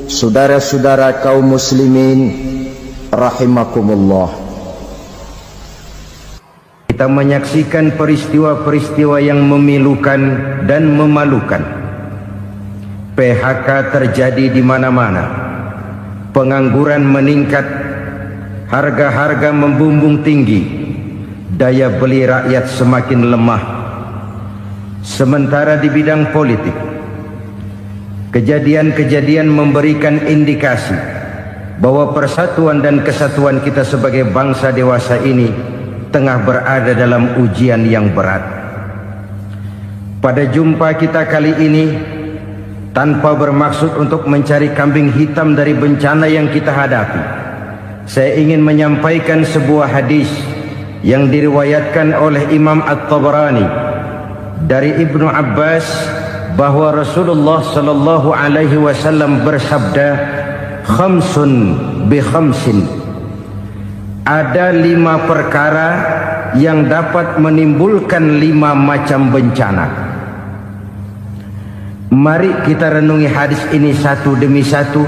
saudara-saudara kaum muslimin rahimakumullah. Kita menyaksikan peristiwa-peristiwa yang memilukan dan memalukan. PHK terjadi di mana-mana. Pengangguran meningkat, harga-harga membumbung tinggi, daya beli rakyat semakin lemah. Sementara di bidang politik, kejadian-kejadian memberikan indikasi bahwa persatuan dan kesatuan kita sebagai bangsa dewasa ini tengah berada dalam ujian yang berat. Pada jumpa kita kali ini, tanpa bermaksud untuk mencari kambing hitam dari bencana yang kita hadapi, saya ingin menyampaikan sebuah hadis yang diriwayatkan oleh Imam At-Tabarani dari Ibnu Abbas bahwa Rasulullah sallallahu alaihi wasallam bersabda, khamsun bi khamsin, ada 5 perkara yang dapat menimbulkan 5 macam bencana. Mari kita renungi hadis ini satu demi satu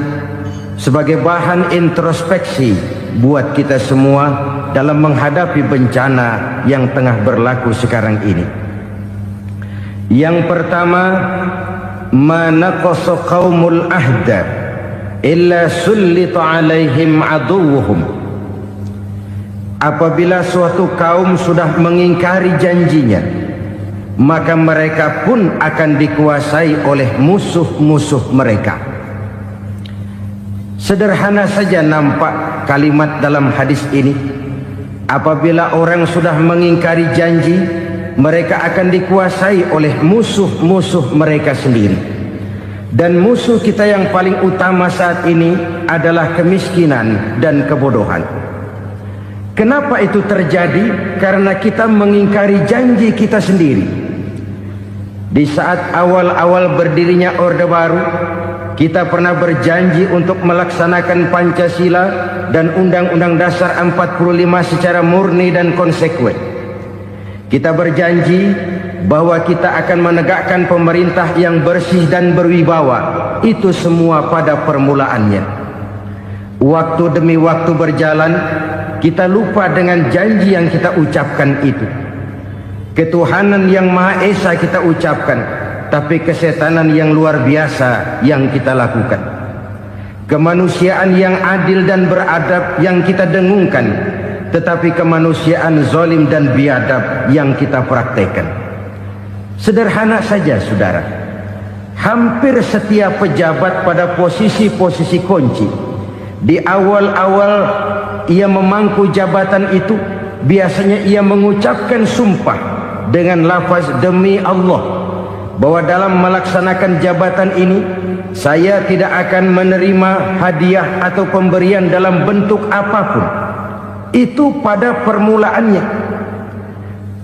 sebagai bahan introspeksi buat kita semua dalam menghadapi bencana yang tengah berlaku sekarang ini. Yang pertama, ma naqasa qaumul ahda illa sullita alaihim aduwwuhum. Apabila suatu kaum sudah mengingkari janjinya, maka mereka pun akan dikuasai oleh musuh-musuh mereka. Sederhana saja nampak kalimat dalam hadis ini. Apabila orang sudah mengingkari janji, mereka akan dikuasai oleh musuh-musuh mereka sendiri. Dan musuh kita yang paling utama saat ini adalah kemiskinan dan kebodohan. Kenapa itu terjadi? Karena kita mengingkari janji kita sendiri. Di saat awal-awal berdirinya Orde Baru, kita pernah berjanji untuk melaksanakan Pancasila dan Undang-Undang Dasar 45 secara murni dan konsekuen. Kita berjanji bahwa kita akan menegakkan pemerintah yang bersih dan berwibawa. Itu semua pada permulaannya. Waktu demi waktu berjalan, kita lupa dengan janji yang kita ucapkan itu. Ketuhanan yang Maha Esa kita ucapkan, tapi kesetanan yang luar biasa yang kita lakukan. Kemanusiaan yang adil dan beradab yang kita dengungkan, tetapi kemanusiaan zalim dan biadab yang kita praktekkan. Sederhana saja saudara, hampir setiap pejabat pada posisi-posisi kunci, di awal-awal ia memangku jabatan itu, biasanya ia mengucapkan sumpah dengan lafaz demi Allah, bahwa dalam melaksanakan jabatan ini saya tidak akan menerima hadiah atau pemberian dalam bentuk apapun. Itu pada permulaannya.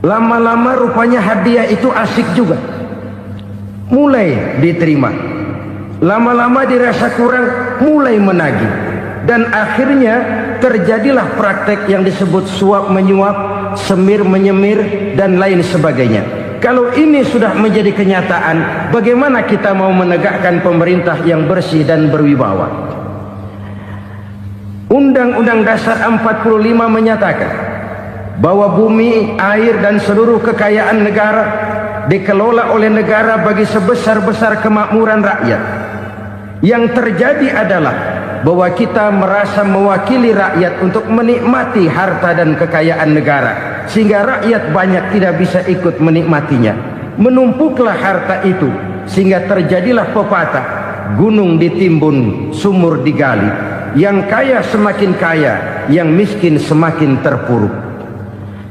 Lama-lama rupanya hadiah itu asik juga, mulai diterima. Lama-lama dirasa kurang, mulai menagih. Dan akhirnya terjadilah praktek yang disebut suap menyuap, semir menyemir, dan lain sebagainya. Kalau ini sudah menjadi kenyataan, bagaimana kita mau menegakkan pemerintah yang bersih dan berwibawa? Undang-Undang Dasar 45 menyatakan bahwa bumi, air, dan seluruh kekayaan negara dikelola oleh negara bagi sebesar-besar kemakmuran rakyat. Yang terjadi adalah bahwa kita merasa mewakili rakyat untuk menikmati harta dan kekayaan negara, sehingga rakyat banyak tidak bisa ikut menikmatinya. Menumpuklah harta itu sehingga terjadilah pepatah, gunung ditimbun, sumur digali. Yang kaya semakin kaya, yang miskin semakin terpuruk.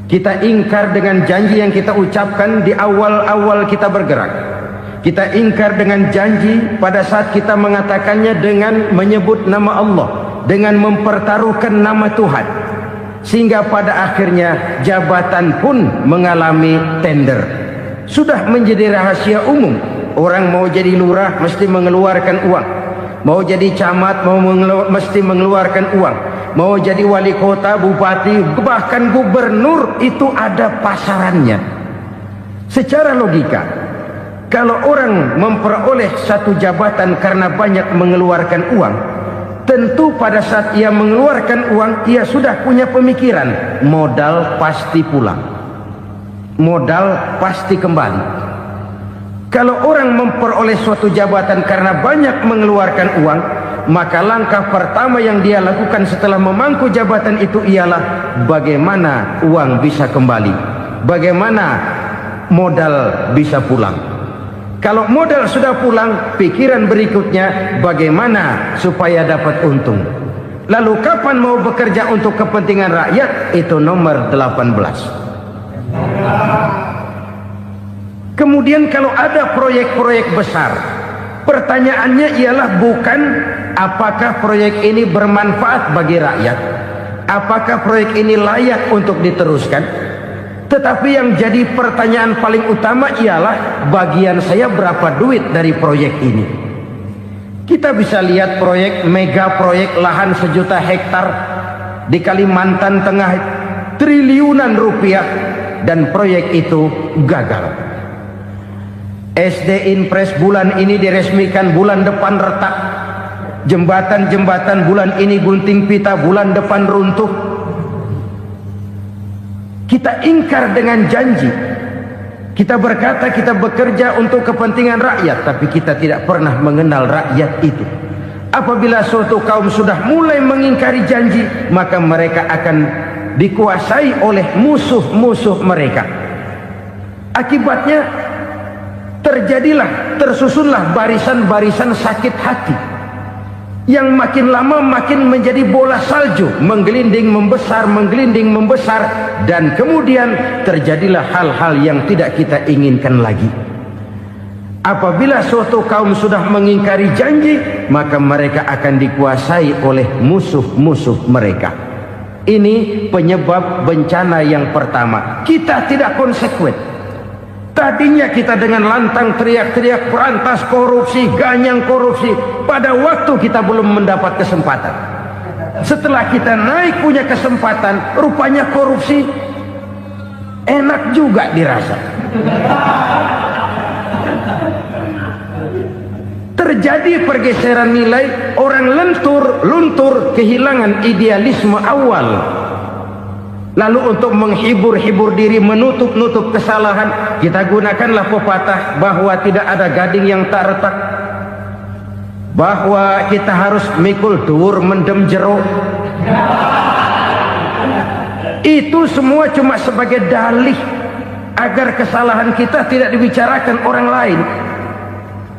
Kita ingkar dengan janji yang kita ucapkan di awal-awal kita bergerak. Kita ingkar dengan janji pada saat kita mengatakannya dengan menyebut nama Allah, dengan mempertaruhkan nama Tuhan. Sehingga pada akhirnya jabatan pun mengalami tender. Sudah menjadi rahasia umum, orang mau jadi lurah mesti mengeluarkan uang, mau jadi camat mesti mengeluarkan uang, mau jadi wali kota, bupati, bahkan gubernur, itu ada pasarannya. Secara logika, Kalau orang memperoleh satu jabatan karena banyak mengeluarkan uang, tentu pada saat ia mengeluarkan uang, ia sudah punya pemikiran, modal pasti pulang, modal pasti kembali. Kalau orang memperoleh suatu jabatan karena banyak mengeluarkan uang, maka langkah pertama yang dia lakukan setelah memangku jabatan itu ialah bagaimana uang bisa kembali, bagaimana modal bisa pulang. Kalau modal sudah pulang, pikiran berikutnya bagaimana supaya dapat untung. Lalu kapan mau bekerja untuk kepentingan rakyat? Itu nomor 18. Kemudian kalau ada proyek-proyek besar, pertanyaannya ialah bukan apakah proyek ini bermanfaat bagi rakyat, apakah proyek ini layak untuk diteruskan, tetapi yang jadi pertanyaan paling utama ialah bagian saya berapa duit dari proyek ini. Kita bisa lihat proyek, mega proyek lahan 1 juta hektar di Kalimantan Tengah, triliunan rupiah, dan proyek itu gagal. SD Impres bulan ini diresmikan, bulan depan retak. Jembatan-jembatan bulan ini gunting pita, bulan depan runtuh. Kita ingkar dengan janji. Kita berkata kita bekerja untuk kepentingan rakyat, tapi kita tidak pernah mengenal rakyat itu. Apabila suatu kaum sudah mulai mengingkari janji, maka mereka akan dikuasai oleh musuh-musuh mereka. Akibatnya tersusunlah barisan-barisan sakit hati yang makin lama makin menjadi bola salju, menggelinding membesar, dan kemudian terjadilah hal-hal yang tidak kita inginkan lagi. Apabila suatu kaum sudah mengingkari janji, maka mereka akan dikuasai oleh musuh-musuh mereka. Ini penyebab bencana yang pertama. Kita tidak konsekuen. Tadinya kita dengan lantang teriak-teriak berantas korupsi, ganyang korupsi. Pada waktu kita belum mendapat kesempatan. Setelah kita naik punya kesempatan, rupanya korupsi enak juga dirasa. Terjadi pergeseran nilai, orang luntur, kehilangan idealisme awal. Lalu untuk menghibur diri, menutup kesalahan, kita gunakanlah pepatah bahwa tidak ada gading yang tak retak, bahwa kita harus mikul dur mendem jero. Itu semua cuma sebagai dalih agar kesalahan kita tidak dibicarakan orang lain.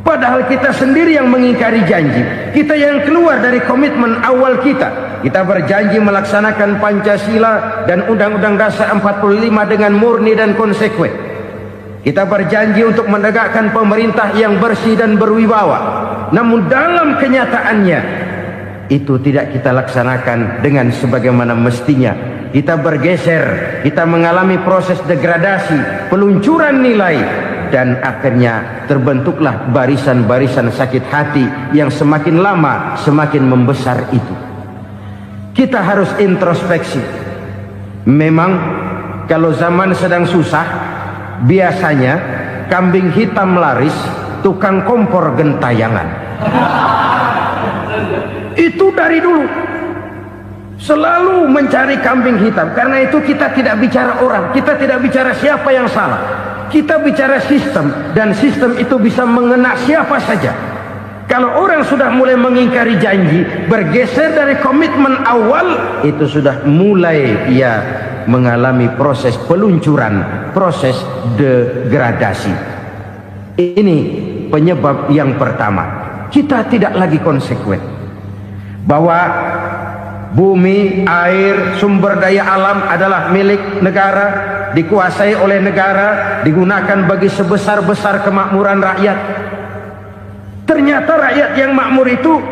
Padahal kita sendiri yang mengingkari janji. Kita yang keluar dari komitmen awal kita. Kita berjanji melaksanakan Pancasila dan Undang-Undang Dasar 45 dengan murni dan konsekuen. Kita berjanji untuk menegakkan pemerintah yang bersih dan berwibawa. Namun dalam kenyataannya itu tidak kita laksanakan dengan sebagaimana mestinya. Kita bergeser, kita mengalami proses degradasi, peluncuran nilai, dan akhirnya terbentuklah barisan-barisan sakit hati yang semakin lama semakin membesar itu. Kita harus introspeksi. Memang kalau zaman sedang susah, biasanya kambing hitam laris, tukang kompor gentayangan. Itu dari dulu selalu mencari kambing hitam. Karena itu kita tidak bicara orang, kita tidak bicara siapa yang salah, kita bicara sistem, dan sistem itu bisa mengena siapa saja. Kalau orang sudah mulai mengingkari janji, bergeser dari komitmen awal, itu sudah mulai ia mengalami proses peluncuran, proses degradasi. Ini penyebab yang pertama. Kita tidak lagi konsekuen bahwa bumi, air, sumber daya alam adalah milik negara, dikuasai oleh negara, digunakan bagi sebesar-besar kemakmuran rakyat. Ternyata rakyat yang makmur itu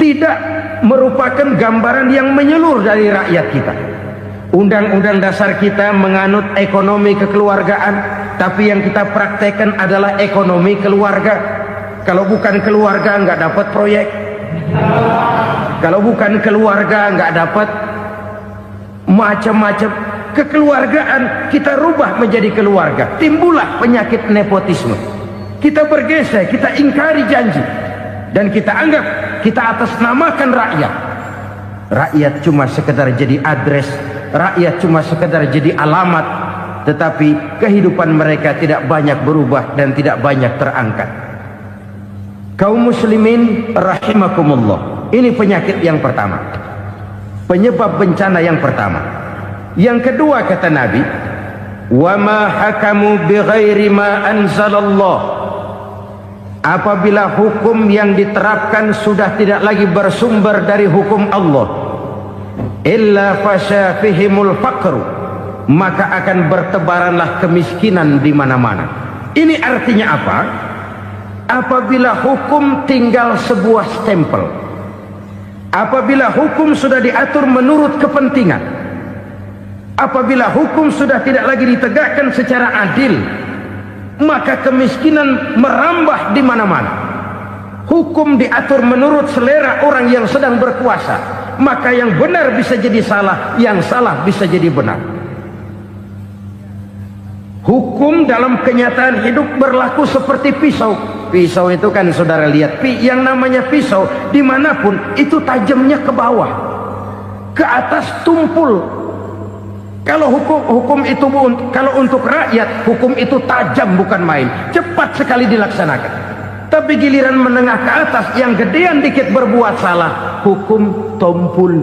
tidak merupakan gambaran yang menyeluruh dari rakyat kita. Undang-undang dasar kita menganut ekonomi kekeluargaan, tapi yang kita praktekkan adalah ekonomi keluarga. Kalau bukan keluarga nggak dapat proyek. Kalau bukan keluarga nggak dapat macam-macam. kekeluargaan kita rubah menjadi keluarga, timbullah penyakit nepotisme. Kita bergeser, kita ingkari janji, dan kita anggap kita atas namakan rakyat. Rakyat cuma sekedar jadi address, rakyat cuma sekedar jadi alamat, tetapi kehidupan mereka tidak banyak berubah dan tidak banyak terangkat. Kaum muslimin rahimakumullah, ini penyakit yang pertama, penyebab bencana yang pertama. Yang kedua kata Nabi, wa ma hakamu bighairi ma anzalallah, apabila hukum yang diterapkan sudah tidak lagi bersumber dari hukum Allah, illa fasya fihimul faqru, maka akan bertebaranlah kemiskinan di mana-mana. Ini artinya apa? Apabila hukum tinggal sebuah stempel, apabila hukum sudah diatur menurut kepentingan, apabila hukum sudah tidak lagi ditegakkan secara adil, maka kemiskinan merambah di mana-mana. Hukum diatur menurut selera orang yang sedang berkuasa, maka yang benar bisa jadi salah, yang salah bisa jadi benar. Hukum dalam kenyataan hidup berlaku seperti pisau. Pisau itu kan saudara lihat, yang namanya pisau dimanapun itu tajamnya ke bawah, ke atas tumpul. Kalau hukum itu, kalau untuk rakyat, hukum itu tajam bukan main, cepat sekali dilaksanakan. Tapi giliran menengah ke atas, yang gedean dikit berbuat salah, hukum tumpul.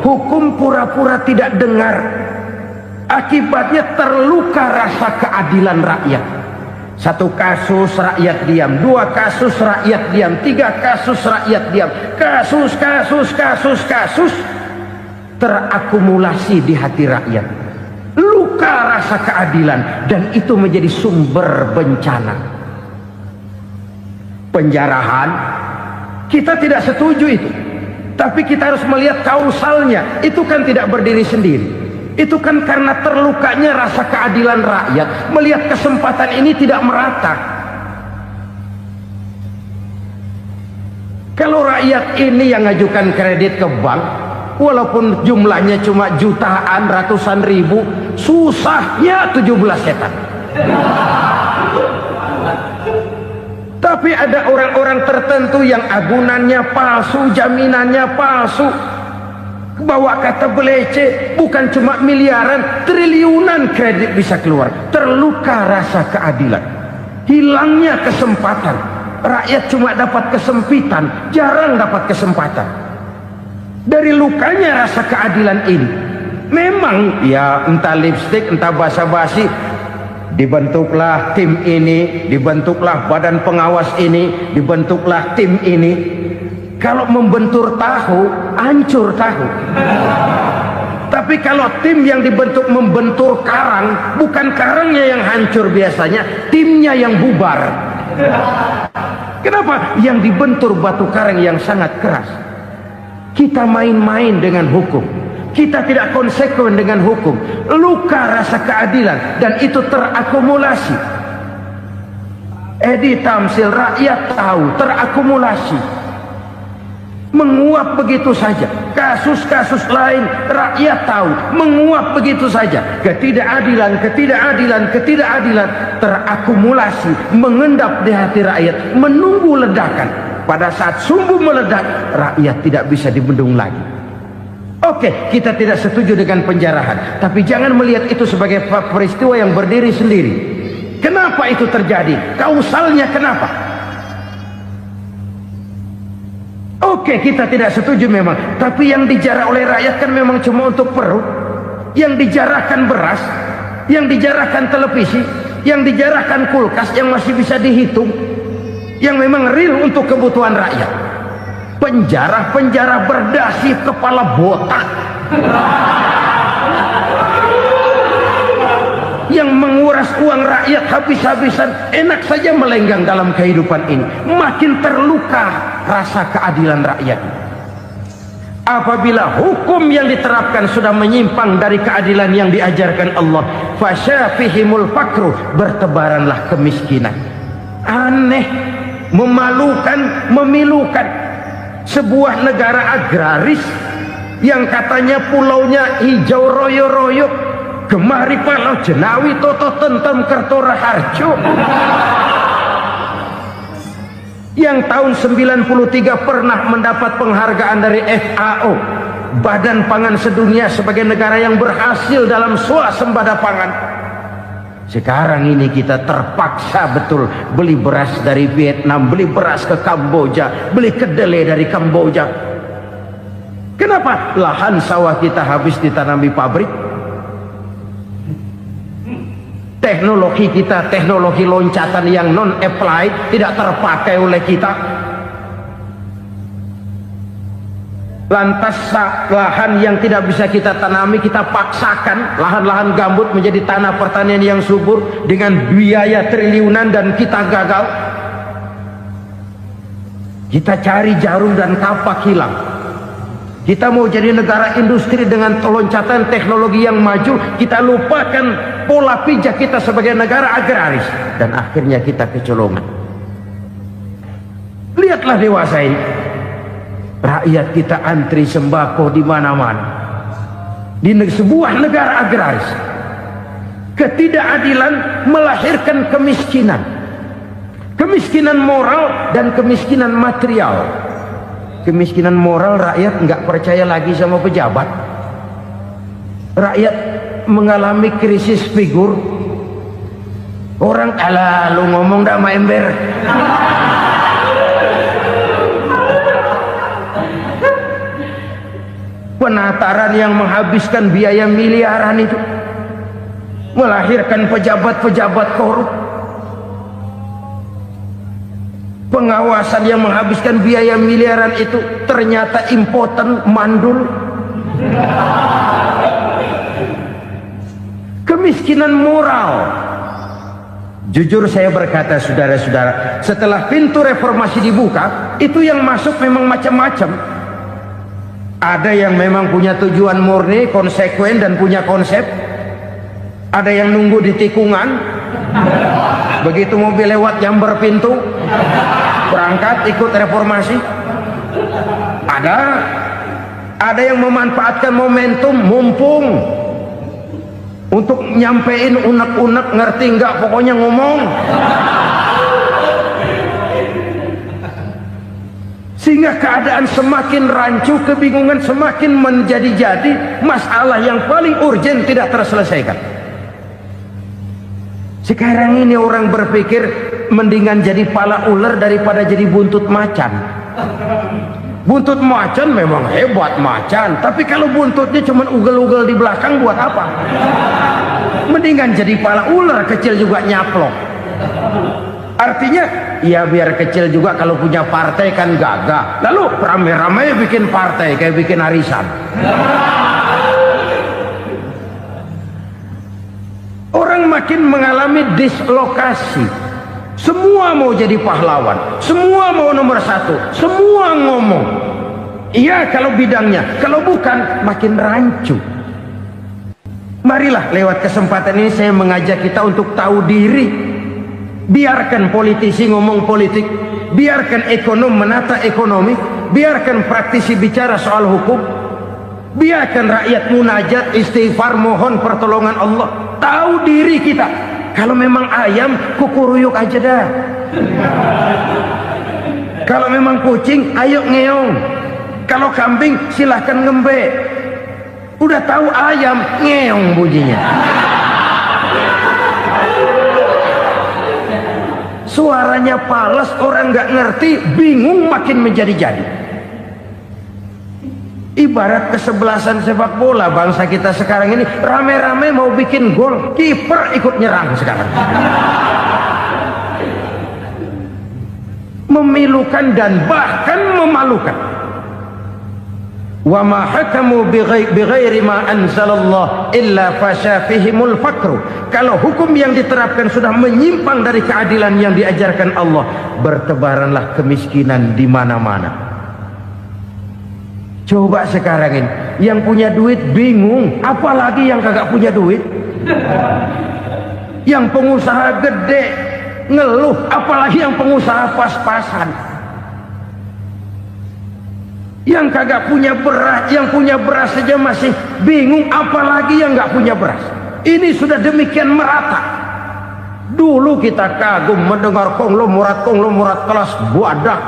Hukum pura-pura tidak dengar, akibatnya terluka rasa keadilan rakyat. Satu kasus rakyat diam, dua kasus rakyat diam, tiga kasus rakyat diam, kasus terakumulasi di hati rakyat, luka rasa keadilan, dan itu menjadi sumber bencana. Penjarahan kita tidak setuju itu, tapi kita harus melihat kausalnya. Itu kan tidak berdiri sendiri, itu kan karena terlukanya rasa keadilan rakyat, melihat kesempatan ini tidak merata. Kalau rakyat ini yang ngajukan kredit ke bank, walaupun jumlahnya cuma jutaan, ratusan ribu, susahnya 17 setan. Tapi ada orang-orang tertentu yang agunannya palsu, jaminannya palsu, bawa kata belece, bukan cuma miliaran, triliunan kredit bisa keluar. Terluka rasa keadilan, hilangnya kesempatan. Rakyat cuma dapat kesempitan, jarang dapat kesempatan. Dari lukanya rasa keadilan ini, memang ya entah lipstik, entah basa-basi, dibentuklah tim ini, dibentuklah badan pengawas ini, dibentuklah tim ini. Kalau membentur tahu, hancur tahu. Tapi kalau tim yang dibentuk membentur karang, bukan karangnya yang hancur biasanya, timnya yang bubar. Kenapa? Yang dibentur batu karang yang sangat keras. Kita main-main dengan hukum, kita tidak konsekuen dengan hukum, luka rasa keadilan, dan itu terakumulasi. Edi Tamsil, rakyat tahu, terakumulasi, menguap begitu saja. Kasus-kasus lain rakyat tahu, menguap begitu saja. Ketidakadilan terakumulasi, mengendap di hati rakyat, menunggu ledakan. Pada saat sumbu meledak, rakyat tidak bisa dibendung lagi. Oke, kita tidak setuju dengan penjarahan, tapi jangan melihat itu sebagai peristiwa yang berdiri sendiri. Kenapa itu terjadi? Kausalnya kenapa? Oke, kita tidak setuju memang, tapi yang dijarah oleh rakyat kan memang cuma untuk perut. Yang dijarahkan beras, yang dijarahkan televisi, yang dijarahkan kulkas yang masih bisa dihitung, yang memang real untuk kebutuhan rakyat. Penjara berdasi kepala botak yang menguras uang rakyat habis-habisan, enak saja melenggang dalam kehidupan ini. Makin terluka rasa keadilan rakyat. Apabila hukum yang diterapkan sudah menyimpang dari keadilan yang diajarkan Allah, fasyafihimul fakru, bertebaranlah kemiskinan. Aneh, memalukan, memilukan. Sebuah negara agraris yang katanya pulaunya hijau royo-royo, gemari palau jenawi toto tentem kertora harjo, yang tahun 93 pernah mendapat penghargaan dari FAO, Badan Pangan Sedunia, sebagai negara yang berhasil dalam swasembada pangan. Sekarang ini kita terpaksa betul beli beras dari Vietnam, beli beras ke Kamboja, beli kedelai dari Kamboja. Kenapa? Lahan sawah kita habis ditanami pabrik. Teknologi kita, teknologi loncatan yang non-applied, tidak terpakai oleh kita. Lantas lahan yang tidak bisa kita tanami, kita paksakan lahan-lahan gambut menjadi tanah pertanian yang subur dengan biaya triliunan, dan kita gagal. Kita cari jarum dan kapak hilang. Kita mau jadi negara industri dengan loncatan teknologi yang maju, kita lupakan pola pijak kita sebagai negara agraris, dan akhirnya kita kecolongan. Lihatlah dewasa ini, rakyat kita antri sembako di mana-mana. Di sebuah negara agraris, ketidakadilan melahirkan kemiskinan, kemiskinan moral dan kemiskinan material. Kemiskinan moral, rakyat nggak percaya lagi sama pejabat. Rakyat mengalami krisis figur. Orang, alah lu ngomong dah sama ember. Penataran yang menghabiskan biaya miliaran itu melahirkan pejabat-pejabat korup. Pengawasan yang menghabiskan biaya miliaran itu ternyata impoten, mandul. Kemiskinan moral. Jujur saya berkata, saudara-saudara, setelah pintu reformasi dibuka, itu yang masuk memang macam-macam. Ada yang memang punya tujuan murni, konsekuen dan punya konsep. Ada yang nunggu di tikungan, begitu mobil lewat nyamber pintu, berangkat ikut reformasi. Ada yang memanfaatkan momentum, mumpung, untuk nyampein unek-unek, ngerti nggak, pokoknya ngomong. Sehingga keadaan semakin rancu, kebingungan semakin menjadi-jadi, masalah yang paling urgen tidak terselesaikan. Sekarang ini orang berpikir mendingan jadi pala ular daripada jadi buntut macan. Buntut macan memang hebat macan, tapi kalau buntutnya cuma ugel-ugel di belakang buat apa? Mendingan jadi pala ular, kecil juga nyaplok. Artinya ya biar kecil juga kalau punya partai kan gagah. Lalu rame-rame bikin partai kayak bikin arisan. Orang makin mengalami dislokasi. Semua mau jadi pahlawan, semua mau nomor satu, semua ngomong. Iya kalau bidangnya, kalau bukan makin rancu. Marilah lewat kesempatan ini saya mengajak kita untuk tahu diri. Biarkan politisi ngomong politik, biarkan ekonom menata ekonomi, biarkan praktisi bicara soal hukum, biarkan rakyat munajat, istighfar, mohon pertolongan Allah. Tahu diri kita. Kalau memang ayam, kukuruyuk aja dah. Kalau memang kucing, ayo ngeong. Kalau kambing, silahkan ngembe. Udah tahu ayam, ngeong bunyinya. Suaranya palas, orang nggak ngerti, bingung, makin menjadi-jadi. Ibarat kesebelasan sepak bola bangsa kita sekarang ini, rame-rame mau bikin gol, kiper ikut nyerang sekarang. Memilukan dan bahkan memalukan. Wa ma hakamu bighairi ma anzalallah illa fasha fihimul fakru. Kalau hukum yang diterapkan sudah menyimpang dari keadilan yang diajarkan Allah, bertebaranlah kemiskinan di mana-mana. Coba sekarang ini, yang punya duit bingung, apalagi yang kagak punya duit. Yang pengusaha gede ngeluh, apalagi yang pengusaha pas-pasan. Yang kagak punya beras, yang punya beras saja masih bingung, apalagi yang nggak punya beras. Ini sudah demikian merata. Dulu kita kagum mendengar konglomerat kelas buadah,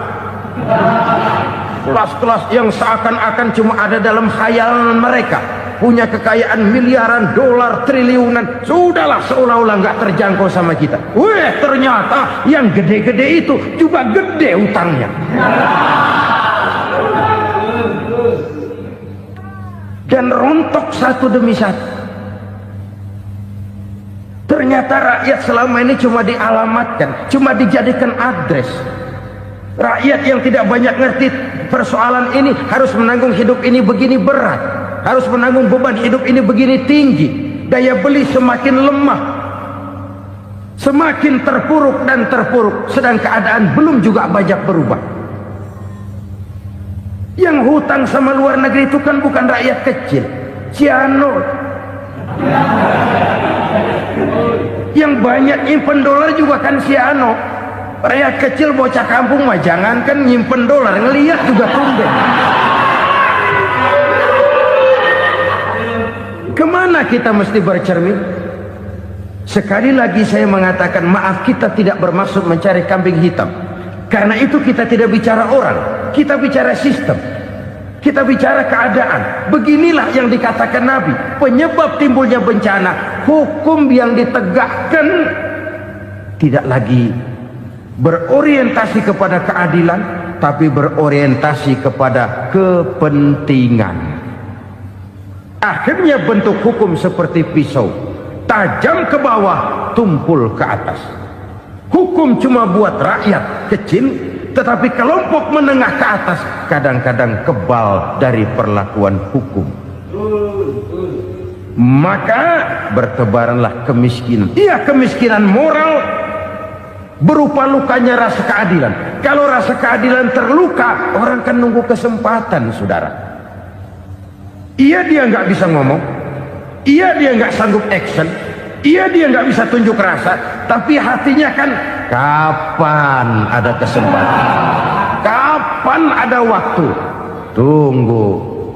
kelas-kelas yang seakan-akan cuma ada dalam khayalan mereka, punya kekayaan miliaran dolar, triliunan. Sudahlah, seolah-olah nggak terjangkau sama kita. Weh, ternyata yang gede-gede itu juga gede utangnya. Dan rontok satu demi satu. Ternyata rakyat selama ini cuma dialamatkan, cuma dijadikan address. Rakyat yang tidak banyak ngerti persoalan ini harus menanggung hidup ini begini berat, harus menanggung beban hidup ini begini tinggi. Daya beli semakin lemah, semakin terpuruk dan terpuruk, sedang keadaan belum juga banyak berubah. Yang hutang sama luar negeri itu kan bukan rakyat kecil, Ciano. Yang banyak nyimpen dolar juga kan Ciano. Rakyat kecil bocah kampung mah jangankan nyimpen dolar, ngelihat juga tumben. Kemana kita mesti bercermin? Sekali lagi saya mengatakan, maaf, kita tidak bermaksud mencari kambing hitam. Karena itu kita tidak bicara orang, kita bicara sistem, kita bicara keadaan. Beginilah yang dikatakan Nabi, penyebab timbulnya bencana, hukum yang ditegakkan tidak lagi berorientasi kepada keadilan, tapi berorientasi kepada kepentingan. Akhirnya bentuk hukum seperti pisau, tajam ke bawah, tumpul ke atas. Hukum cuma buat rakyat kecil, tetapi kelompok menengah ke atas kadang-kadang kebal dari perlakuan hukum. Maka bertebaranlah kemiskinan. Iya, kemiskinan moral berupa lukanya rasa keadilan. Kalau rasa keadilan terluka, orang kan nunggu kesempatan, saudara. Iya, dia nggak bisa ngomong, iya, dia nggak sanggup action, iya, dia nggak bisa tunjuk rasa, tapi hatinya kan, kapan ada kesempatan, kapan ada waktu, tunggu.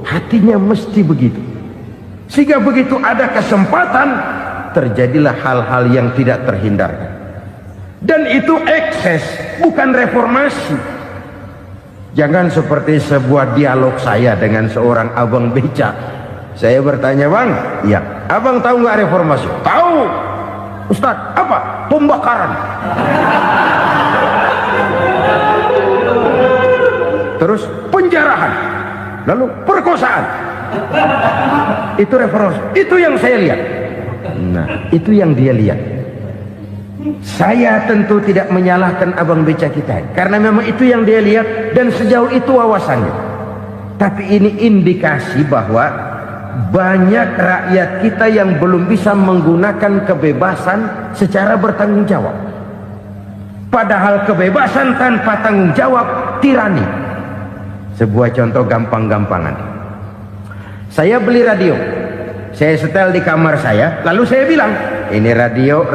Hatinya mesti begitu. Sehingga begitu ada kesempatan, terjadilah hal-hal yang tidak terhindarkan. Dan itu ekses, bukan reformasi. Jangan seperti sebuah dialog saya dengan seorang abang beca. Saya bertanya, bang, ya, abang tahu nggak reformasi? Tahu. Ustaz, apa? Pembakaran. Terus penjarahan. Lalu perkosaan. Itu reformasi. Itu yang saya lihat. Nah, itu yang dia lihat. Saya tentu tidak menyalahkan abang beca kita, karena memang itu yang dia lihat dan sejauh itu wawasannya. Tapi ini indikasi bahwa banyak rakyat kita yang belum bisa menggunakan kebebasan secara bertanggung jawab. Padahal kebebasan tanpa tanggung jawab tirani. Sebuah contoh gampang-gampangan. Saya beli radio, saya setel di kamar saya, lalu saya bilang, ini radio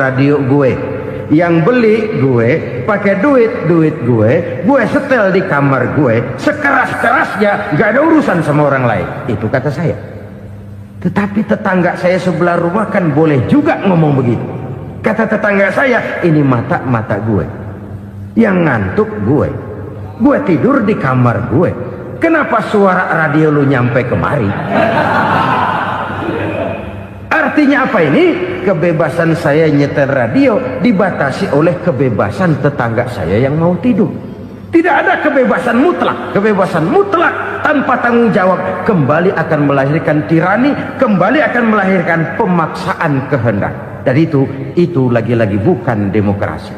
gue. Yang beli gue, pakai duit gue setel di kamar gue, sekeras-kerasnya, gak ada urusan sama orang lain. Itu kata saya. Tetapi tetangga saya sebelah rumah kan boleh juga ngomong begitu. Kata tetangga saya, ini mata gue, yang ngantuk gue tidur di kamar gue, kenapa suara radio lu nyampe kemari? Artinya apa ini? Kebebasan saya nyetel radio dibatasi oleh kebebasan tetangga saya yang mau tidur. Tidak ada kebebasan mutlak. Kebebasan mutlak tanpa tanggung jawab kembali akan melahirkan tirani, kembali akan melahirkan pemaksaan kehendak. Dan itu lagi-lagi bukan demokrasi.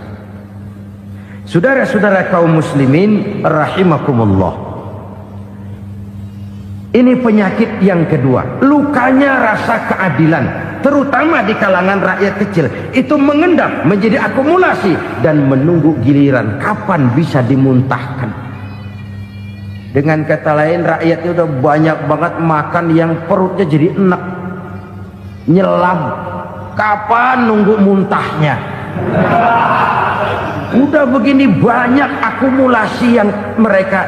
Saudara-saudara kaum muslimin rahimakumullah. Ini penyakit yang kedua, lukanya rasa keadilan, terutama di kalangan rakyat kecil. Itu mengendap menjadi akumulasi dan menunggu giliran kapan bisa dimuntahkan. Dengan kata lain, rakyatnya udah banyak banget makan yang perutnya jadi enak, nyelam. Kapan nunggu muntahnya? Udah begini banyak akumulasi yang mereka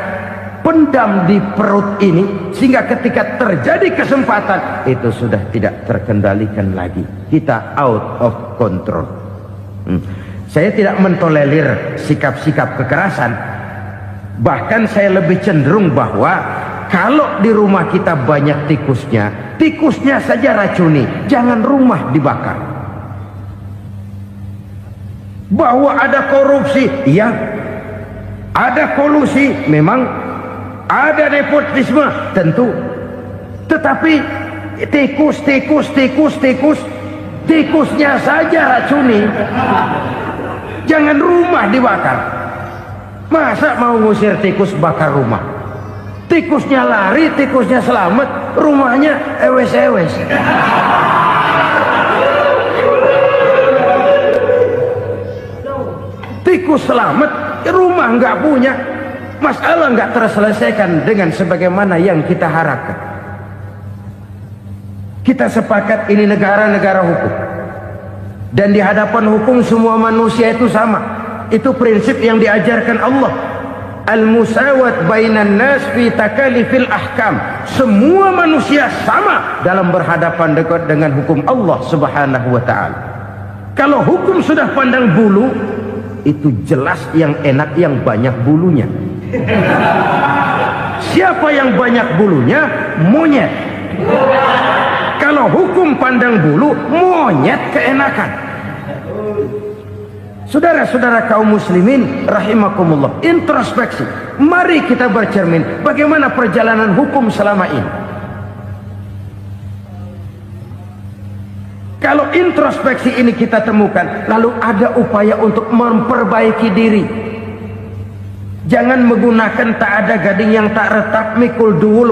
pendam di perut ini, sehingga ketika terjadi kesempatan itu sudah tidak terkendalikan lagi, kita out of control. Saya tidak mentolerir sikap-sikap kekerasan, bahkan saya lebih cenderung bahwa kalau di rumah kita banyak tikusnya saja racuni, jangan rumah dibakar. Bahwa ada korupsi, ya, ada kolusi, memang ada nepotisme, tentu. Tetapi tikusnya saja racuni, jangan rumah dibakar. Masa mau ngusir tikus bakar rumah? Tikusnya lari, tikusnya selamat, rumahnya ewes-ewes. Tikus selamat, rumah nggak punya, masalah nggak terselesaikan dengan sebagaimana yang kita harapkan. Kita sepakat ini negara hukum, dan di hadapan hukum semua manusia itu sama. Itu prinsip yang diajarkan Allah. Al-musawat bainan nas fi takalifil ahkam. Semua manusia sama dalam berhadapan dengan hukum Allah Subhanahu wa ta'ala. Kalau hukum sudah pandang bulu, itu jelas yang enak yang banyak bulunya. Siapa yang banyak bulunya? Monyet. Kalau hukum pandang bulu, monyet keenakan. Saudara-saudara kaum muslimin rahimakumullah, introspeksi. Mari kita bercermin bagaimana perjalanan hukum selama ini. Kalau introspeksi ini kita temukan, lalu ada upaya untuk memperbaiki diri. Jangan menggunakan tak ada gading yang tak retak, mikul duwur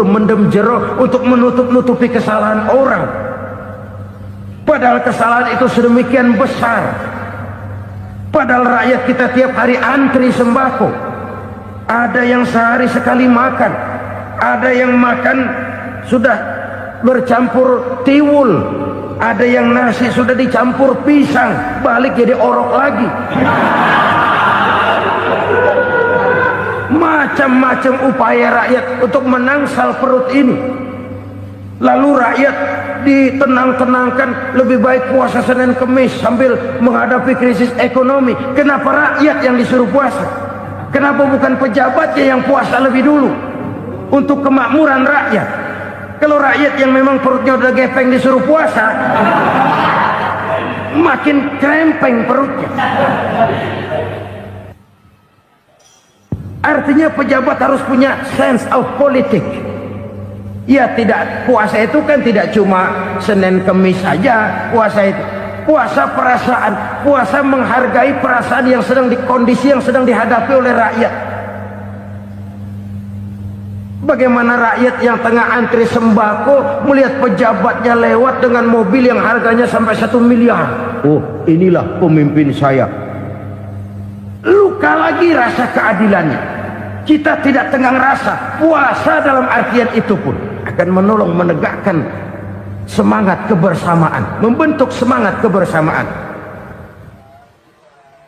mendem jero untuk menutup-nutupi kesalahan orang. Padahal kesalahan itu sedemikian besar. Padahal rakyat kita tiap hari antri sembako. Ada yang sehari sekali makan, ada yang makan sudah bercampur tiwul, ada yang nasi sudah dicampur pisang, balik jadi orok lagi. Macam-macam upaya rakyat untuk menangsal perut ini. Lalu rakyat ditenang-tenangkan, lebih baik puasa Senin Kemis sambil menghadapi krisis ekonomi. Kenapa rakyat yang disuruh puasa? Kenapa bukan pejabatnya yang puasa lebih dulu untuk kemakmuran rakyat? Kalau rakyat yang memang perutnya udah gepeng disuruh puasa, makin krempeng perutnya. Artinya pejabat harus punya sense of politics. Ya, tidak, puasa itu kan tidak cuma Senin Kemis saja. Puasa itu puasa perasaan, puasa menghargai perasaan yang sedang kondisi yang sedang dihadapi oleh rakyat. Bagaimana rakyat yang tengah antri sembako melihat pejabatnya lewat dengan mobil yang harganya sampai 1 miliar. Oh, inilah pemimpin saya. Luka lagi rasa keadilannya. Kita tidak tenggang rasa. Puasa dalam artian itu pun akan menolong menegakkan semangat kebersamaan, membentuk semangat kebersamaan.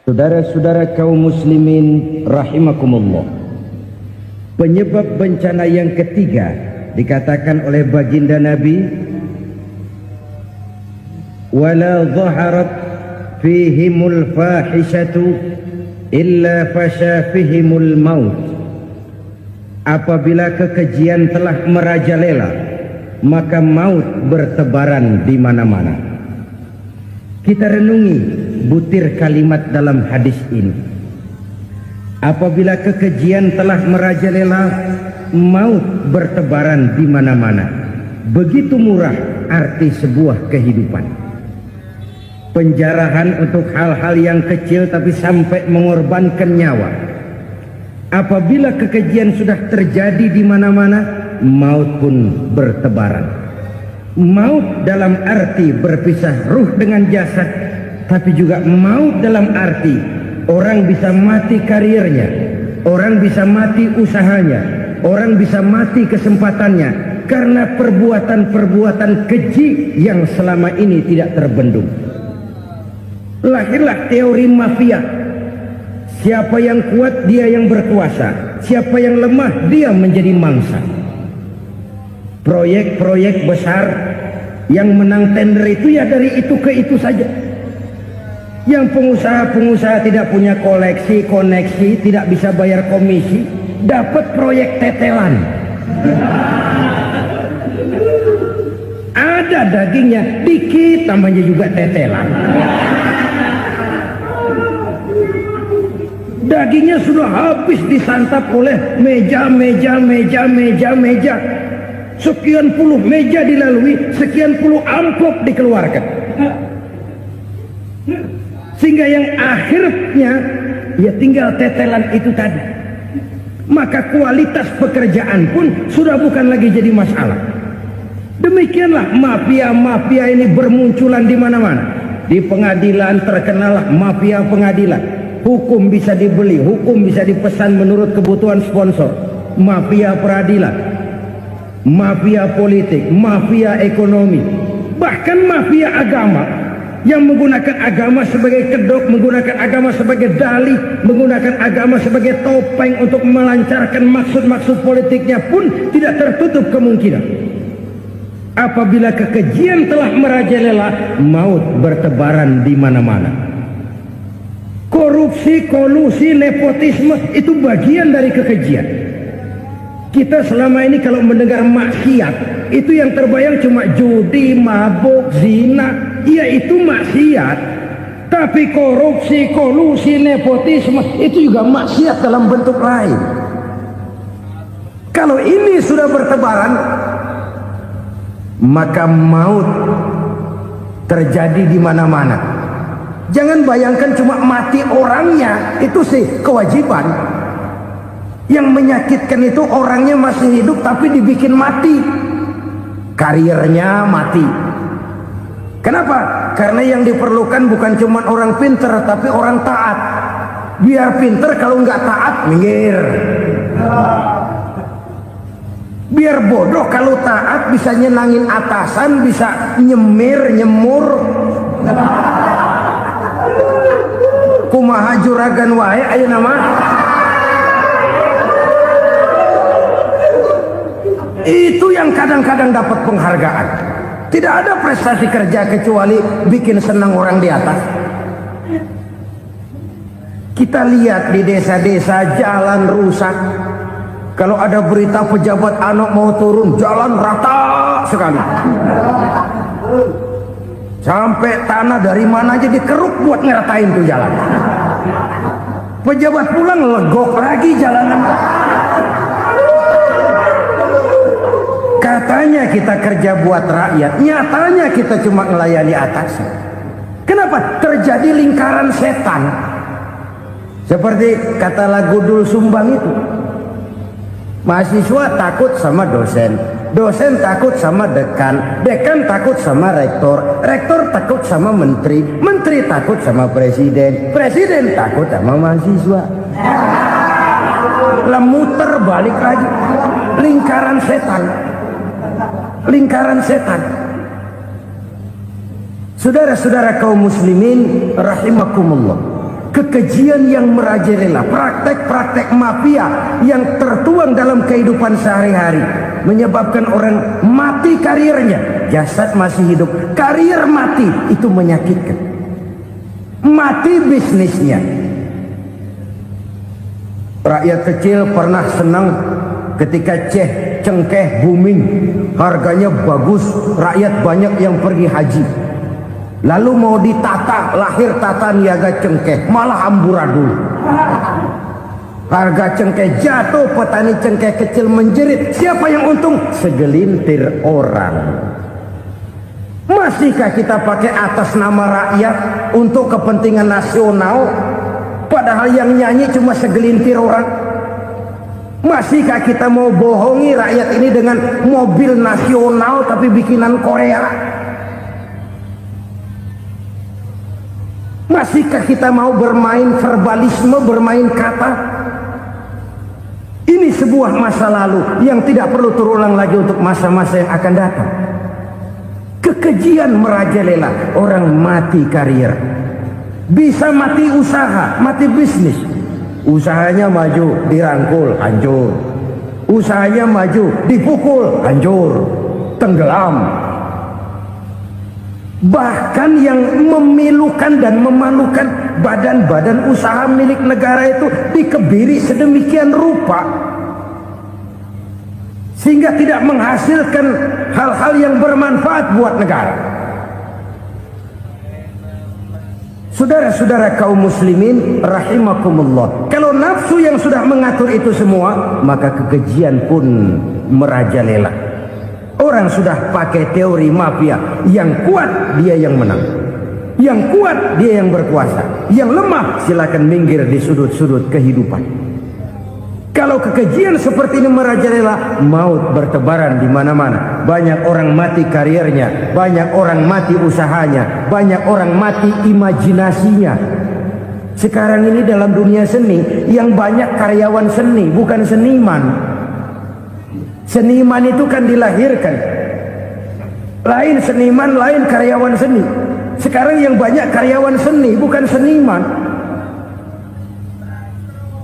Saudara-saudara kaum muslimin rahimakumullah, penyebab bencana yang ketiga dikatakan oleh baginda Nabi, wala dhaharat fihimul fahishatu illa fasha fihimul maut. Apabila kekejian telah merajalela, maka maut bertebaran di mana-mana. Kita renungi butir kalimat dalam hadis ini. Apabila kekejian telah merajalela, maut bertebaran di mana-mana. Begitu murah arti sebuah kehidupan. Penjarahan untuk hal-hal yang kecil tapi sampai mengorbankan nyawa. Apabila kekejian sudah terjadi di mana-mana, maut pun bertebaran. Maut dalam arti berpisah ruh dengan jasad, tapi juga maut dalam arti orang bisa mati karirnya, orang bisa mati usahanya, orang bisa mati kesempatannya karena perbuatan-perbuatan keji yang selama ini tidak terbendung. Lahirlah teori mafia. Siapa yang kuat dia yang berkuasa, Siapa yang lemah, dia menjadi mangsa. Proyek-proyek besar yang menang tender itu ya dari itu ke itu saja. Yang pengusaha-pengusaha tidak punya koleksi, koneksi, tidak bisa bayar komisi, dapat proyek tetelan. Ada dagingnya, dikit namanya juga tetelan. Dagingnya sudah habis disantap oleh meja. Sekian puluh meja dilalui, sekian puluh amplop dikeluarkan. Sehingga yang akhirnya ya tinggal tetelan itu tadi. Maka kualitas pekerjaan pun sudah bukan lagi jadi masalah. Demikianlah mafia-mafia ini bermunculan di mana-mana. Di pengadilan terkenal mafia pengadilan. Hukum bisa dibeli, hukum bisa dipesan menurut kebutuhan sponsor. Mafia peradilan, mafia politik, mafia ekonomi, bahkan mafia agama yang menggunakan agama sebagai kedok, menggunakan agama sebagai dalih, menggunakan agama sebagai topeng untuk melancarkan maksud-maksud politiknya pun tidak tertutup kemungkinan. Apabila kekejian telah merajalela, maut bertebaran di mana-mana. Korupsi, kolusi, nepotisme itu bagian dari kekejian. Kita selama ini kalau mendengar maksiat, itu yang terbayang cuma judi, mabuk, zina. Ya itu maksiat. Tapi korupsi, kolusi, nepotisme itu juga maksiat dalam bentuk lain. Kalau ini sudah bertebaran, maka maut terjadi di mana-mana. Jangan bayangkan cuma mati orangnya, itu sih kewajiban. Yang menyakitkan itu orangnya masih hidup tapi dibikin mati. Karirnya mati. Kenapa? Karena yang diperlukan bukan cuma orang pinter tapi orang taat. Biar pinter, kalau nggak taat minggir. Biar bodoh, kalau taat bisa nyenangin atasan, bisa nyemir, nyemur. Kumaha juragan wae ayeuna mah. Itu yang kadang-kadang dapat penghargaan. Tidak ada prestasi kerja kecuali bikin senang orang di atas. Kita lihat di desa-desa jalan rusak. Kalau ada berita pejabat anak mau turun, jalan rata sekali. Sampai tanah dari mana aja dikeruk buat ngeratain tuh jalan. Pejabat pulang legok lagi jalanan. Katanya kita kerja buat rakyat, nyatanya kita cuma melayani atasan. Kenapa? Terjadi lingkaran setan. Seperti kata lagu Dul Sumbang itu. Mahasiswa takut sama dosen, dosen takut sama dekan, dekan takut sama rektor, rektor takut sama menteri, menteri takut sama presiden, presiden takut sama mahasiswa. Muter balik lagi, lingkaran setan, lingkaran setan. Saudara-saudara kaum muslimin rahimakumullah, kekejian yang merajalela, praktek-praktek mafia yang tertuang dalam kehidupan sehari-hari menyebabkan orang mati karirnya, jasad masih hidup, karir mati, itu menyakitkan. Mati bisnisnya. Rakyat kecil pernah senang ketika cengkeh booming, harganya bagus, rakyat banyak yang pergi haji. Lalu mau ditata, lahir tata niaga cengkeh, malah amburadul. Harga cengkeh jatuh, petani cengkeh kecil menjerit. Siapa yang untung? Segelintir orang. Masihkah kita pakai atas nama rakyat untuk kepentingan nasional, padahal yang nyanyi cuma segelintir orang? Masihkah kita mau bohongi rakyat ini dengan mobil nasional tapi bikinan Korea? Masihkah kita mau bermain verbalisme, bermain kata? Ini sebuah masa lalu yang tidak perlu terulang lagi untuk masa-masa yang akan datang. Kekejian merajalela, orang mati karir. Bisa mati usaha, mati bisnis. Usahanya maju, dirangkul, hancur. Usahanya maju, dipukul, hancur, tenggelam. Bahkan yang memilukan dan memalukan badan-badan usaha milik negara itu dikebiri sedemikian rupa sehingga tidak menghasilkan hal-hal yang bermanfaat buat negara. Saudara-saudara kaum muslimin rahimakumullah, kalau nafsu yang sudah mengatur itu semua, maka kekejian pun merajalela. Orang sudah pakai teori mafia, yang kuat dia yang menang, yang kuat dia yang berkuasa, yang lemah silakan minggir di sudut-sudut kehidupan. Kalau kekejian seperti ini merajalela, maut bertebaran di mana-mana. Banyak orang mati karirnya, banyak orang mati usahanya, banyak orang mati imajinasinya. Sekarang ini dalam dunia seni, yang banyak karyawan seni, bukan seniman. Seniman itu kan dilahirkan, lain seniman, lain karyawan seni. Sekarang yang banyak karyawan seni, bukan seniman.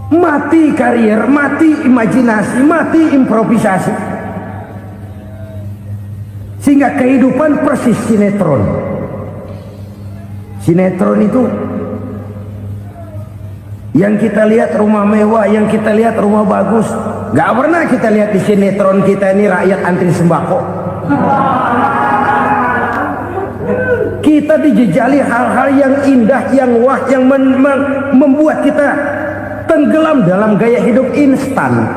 Mati karier, mati imajinasi, mati improvisasi, sehingga kehidupan persis sinetron. Sinetron itu yang kita lihat rumah mewah, yang kita lihat rumah bagus. Gak pernah kita lihat di sinetron kita ini rakyat antri sembako. Kita dijejali hal-hal yang indah, yang wah, yang membuat kita tenggelam dalam gaya hidup instan,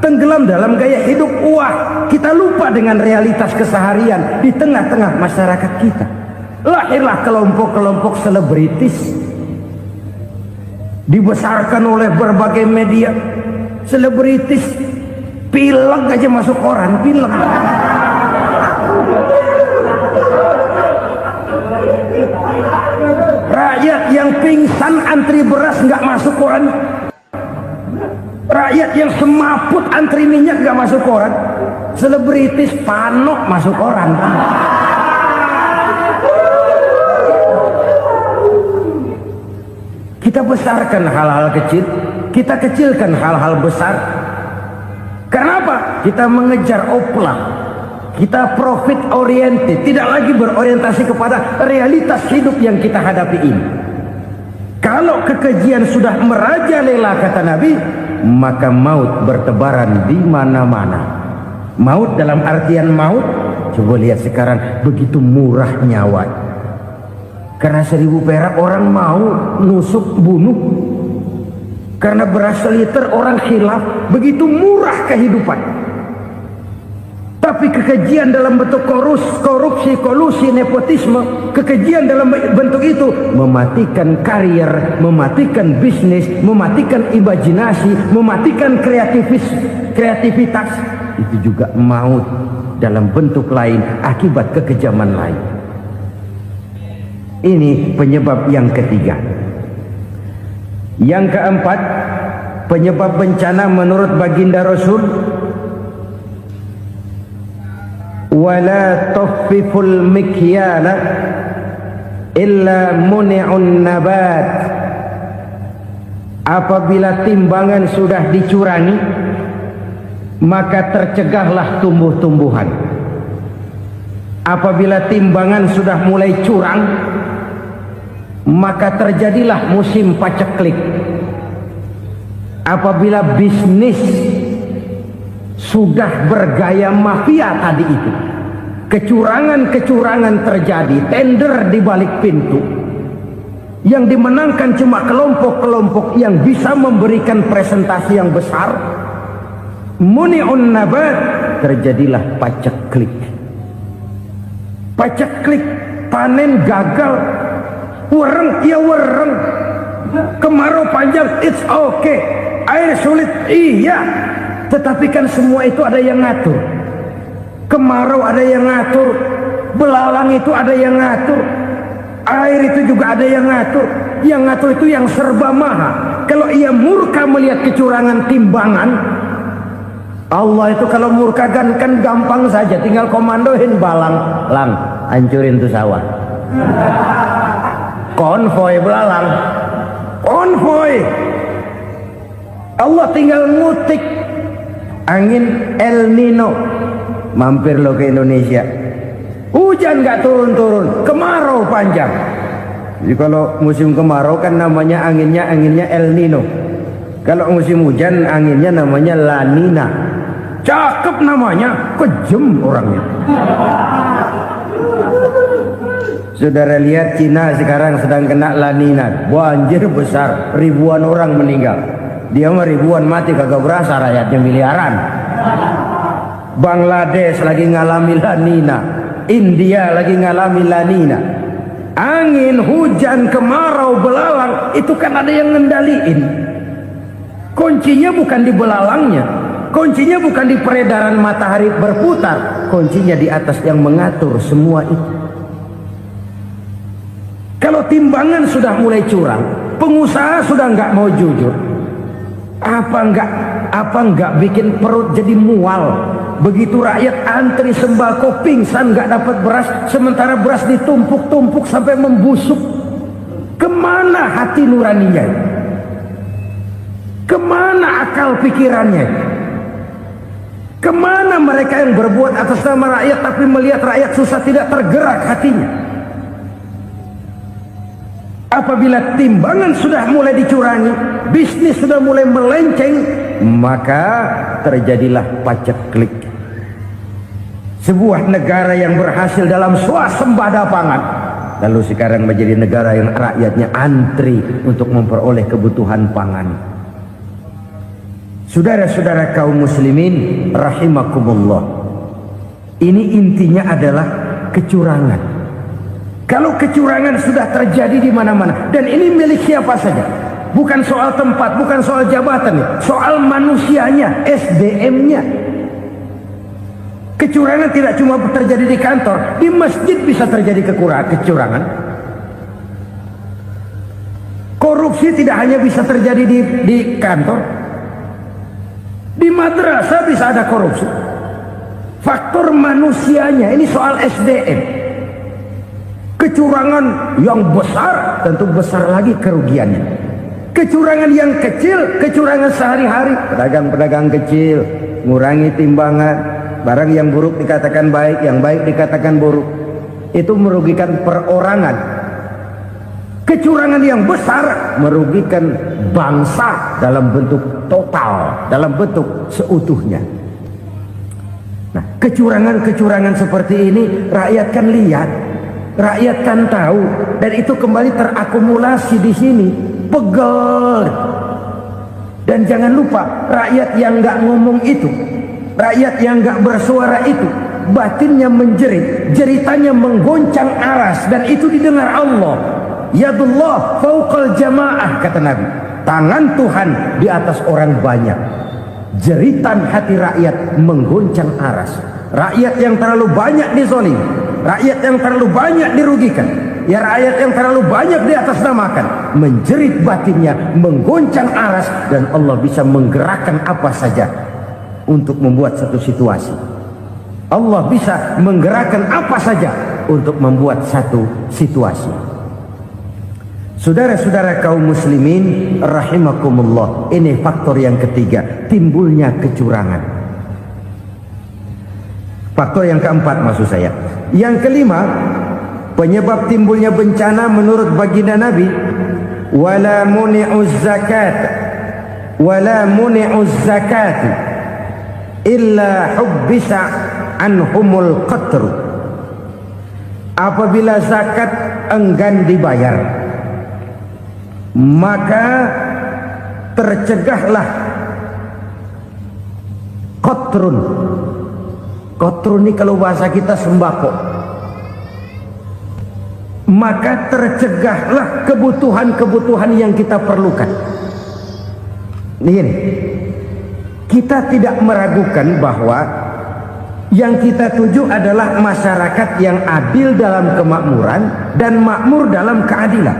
tenggelam dalam gaya hidup wah. Kita lupa dengan realitas keseharian di tengah-tengah masyarakat kita. Lahirlah kelompok-kelompok selebritis, dibesarkan oleh berbagai media. Selebritis pilek aja masuk koran, pilek. Rakyat yang pingsan antri beras nggak masuk koran. Rakyat yang semaput antri minyak nggak masuk koran. Selebritis panok masuk koran. Kita besarkan hal-hal kecil, kita kecilkan hal-hal besar. Kenapa? Kita mengejar oplah, kita profit oriented, tidak lagi berorientasi kepada realitas hidup yang kita hadapi ini. Kalau kekejian sudah merajalela, kata Nabi, maka maut bertebaran di mana-mana. Maut dalam artian maut, coba lihat sekarang begitu murah nyawa. Karena 1000 perak orang mau nusuk bunuh. Karena beras seliter orang khilaf, begitu murah kehidupan. Tapi kekejian dalam bentuk korupsi, kolusi, nepotisme, kekejian dalam bentuk itu mematikan karier, mematikan bisnis, mematikan imajinasi, mematikan kreativitas. Itu juga maut dalam bentuk lain akibat kekejaman lain. Ini penyebab yang ketiga. Yang keempat, penyebab bencana menurut baginda Rasul, wala tuffiful mikyala illa muni'un nabat. Apabila timbangan sudah dicurangi, maka tercegahlah tumbuh-tumbuhan. Apabila timbangan sudah mulai curang, maka terjadilah musim paceklik. Apabila bisnis sudah bergaya mafia tadi itu, kecurangan-kecurangan terjadi, tender di balik pintu, yang dimenangkan cuma kelompok-kelompok yang bisa memberikan presentasi yang besar, muni'un nabat, terjadilah paceklik. Paceklik, panen gagal, wereng ya wereng, kemarau panjang it's okay, air sulit iya, tetapi kan semua itu ada yang ngatur. Kemarau ada yang ngatur, belalang itu ada yang ngatur, air itu juga ada yang ngatur. Yang ngatur itu yang serba maha. Kalau ia murka melihat kecurangan timbangan, Allah itu kalau murka kan gampang saja, tinggal komandoin balang, lang, hancurin tuh sawah. Konvoy belalang, konvoy. Allah tinggal ngutik angin El Nino. Mampir lo ke Indonesia, hujan nggak turun-turun, kemarau panjang. Jadi kalau musim kemarau kan namanya anginnya El Nino. Kalau musim hujan anginnya namanya La Nina. Cakep namanya, kejem orangnya. Saudara lihat Cina sekarang sedang kena La Nina, banjir besar, ribuan orang meninggal. Dia mah ribuan mati kagak berasa, rakyatnya miliaran. Bangladesh lagi ngalami La Nina, India lagi ngalami La Nina. Angin, hujan, kemarau, belalang itu kan ada yang ngendaliin. Kuncinya bukan di belalangnya, kuncinya bukan di peredaran matahari berputar, kuncinya di atas yang mengatur semua itu. Kalau timbangan sudah mulai curang, pengusaha sudah nggak mau jujur, apa nggak bikin perut jadi mual. Begitu rakyat antri sembako pingsan nggak dapat beras, sementara beras ditumpuk-tumpuk sampai membusuk. Kemana hati nuraninya? Kemana akal pikirannya? Kemana mereka yang berbuat atas nama rakyat tapi melihat rakyat susah tidak tergerak hatinya? Apabila timbangan sudah mulai dicurangi, bisnis sudah mulai melenceng, maka terjadilah paceklik. Sebuah negara yang berhasil dalam swasembada pangan, lalu sekarang menjadi negara yang rakyatnya antri untuk memperoleh kebutuhan pangan. Saudara-saudara kaum muslimin rahimakumullah, ini intinya adalah kecurangan. Kalau kecurangan sudah terjadi di mana-mana, dan ini milik siapa saja, bukan soal tempat, bukan soal jabatan, soal manusianya, SDM-nya. Kecurangan tidak cuma terjadi di kantor, di masjid bisa terjadi kecurangan. Korupsi tidak hanya bisa terjadi di kantor, di madrasah bisa ada korupsi. Faktor manusianya, ini soal SDM. Kecurangan yang besar, tentu besar lagi kerugiannya. Kecurangan yang kecil, kecurangan sehari-hari, pedagang-pedagang kecil ngurangi timbangan, barang yang buruk dikatakan baik, yang baik dikatakan buruk, itu merugikan perorangan. Kecurangan yang besar merugikan bangsa dalam bentuk total, dalam bentuk seutuhnya. Nah, kecurangan-kecurangan seperti ini rakyat kan lihat, rakyat kan tahu, dan itu kembali terakumulasi di sini, pegel. Dan jangan lupa, rakyat yang nggak ngomong itu, rakyat yang nggak bersuara itu, batinnya menjerit, jeritannya menggoncang aras, dan itu didengar Allah. Yadullah fauqal jamaah, kata Nabi, tangan Tuhan di atas orang banyak. Jeritan hati rakyat menggoncang aras. Rakyat yang terlalu banyak dizolimi, rakyat yang terlalu banyak dirugikan, ya rakyat yang terlalu banyak di atas namakan, menjerit batinnya, menggoncang aras, dan Allah bisa menggerakkan apa saja untuk membuat satu situasi. Allah bisa menggerakkan apa saja untuk membuat satu situasi. Saudara-saudara kaum muslimin rahimakumullah, ini faktor yang ketiga, timbulnya kecurangan. Faktor yang keempat maksud saya. Yang kelima, penyebab timbulnya bencana menurut baginda Nabi, wala muni'uz zakat wala muni'uz zakat illa hubbisa anhumul qatru. Apabila zakat enggan dibayar, maka tercegahlah qatrun. Qatrun ini kalau bahasa kita sembako. Maka tercegahlah kebutuhan-kebutuhan yang kita perlukan. Ini, kita tidak meragukan bahwa yang kita tuju adalah masyarakat yang adil dalam kemakmuran dan makmur dalam keadilan.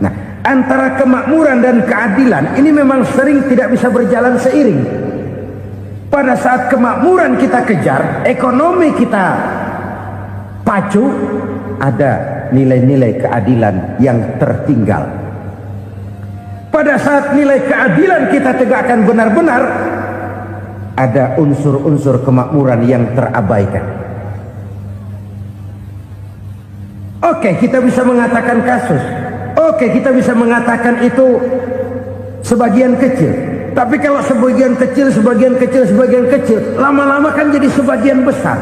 Nah, antara kemakmuran dan keadilan ini memang sering tidak bisa berjalan seiring. Pada saat kemakmuran kita kejar, ekonomi kita pacu, ada nilai-nilai keadilan yang tertinggal. Pada pada saat nilai keadilan kita tegakkan benar-benar, ada unsur-unsur kemakmuran yang terabaikan. Oke, kita bisa mengatakan kasus. Oke, kita bisa mengatakan itu sebagian kecil. Tapi kalau sebagian kecil, lama-lama kan jadi sebagian besar.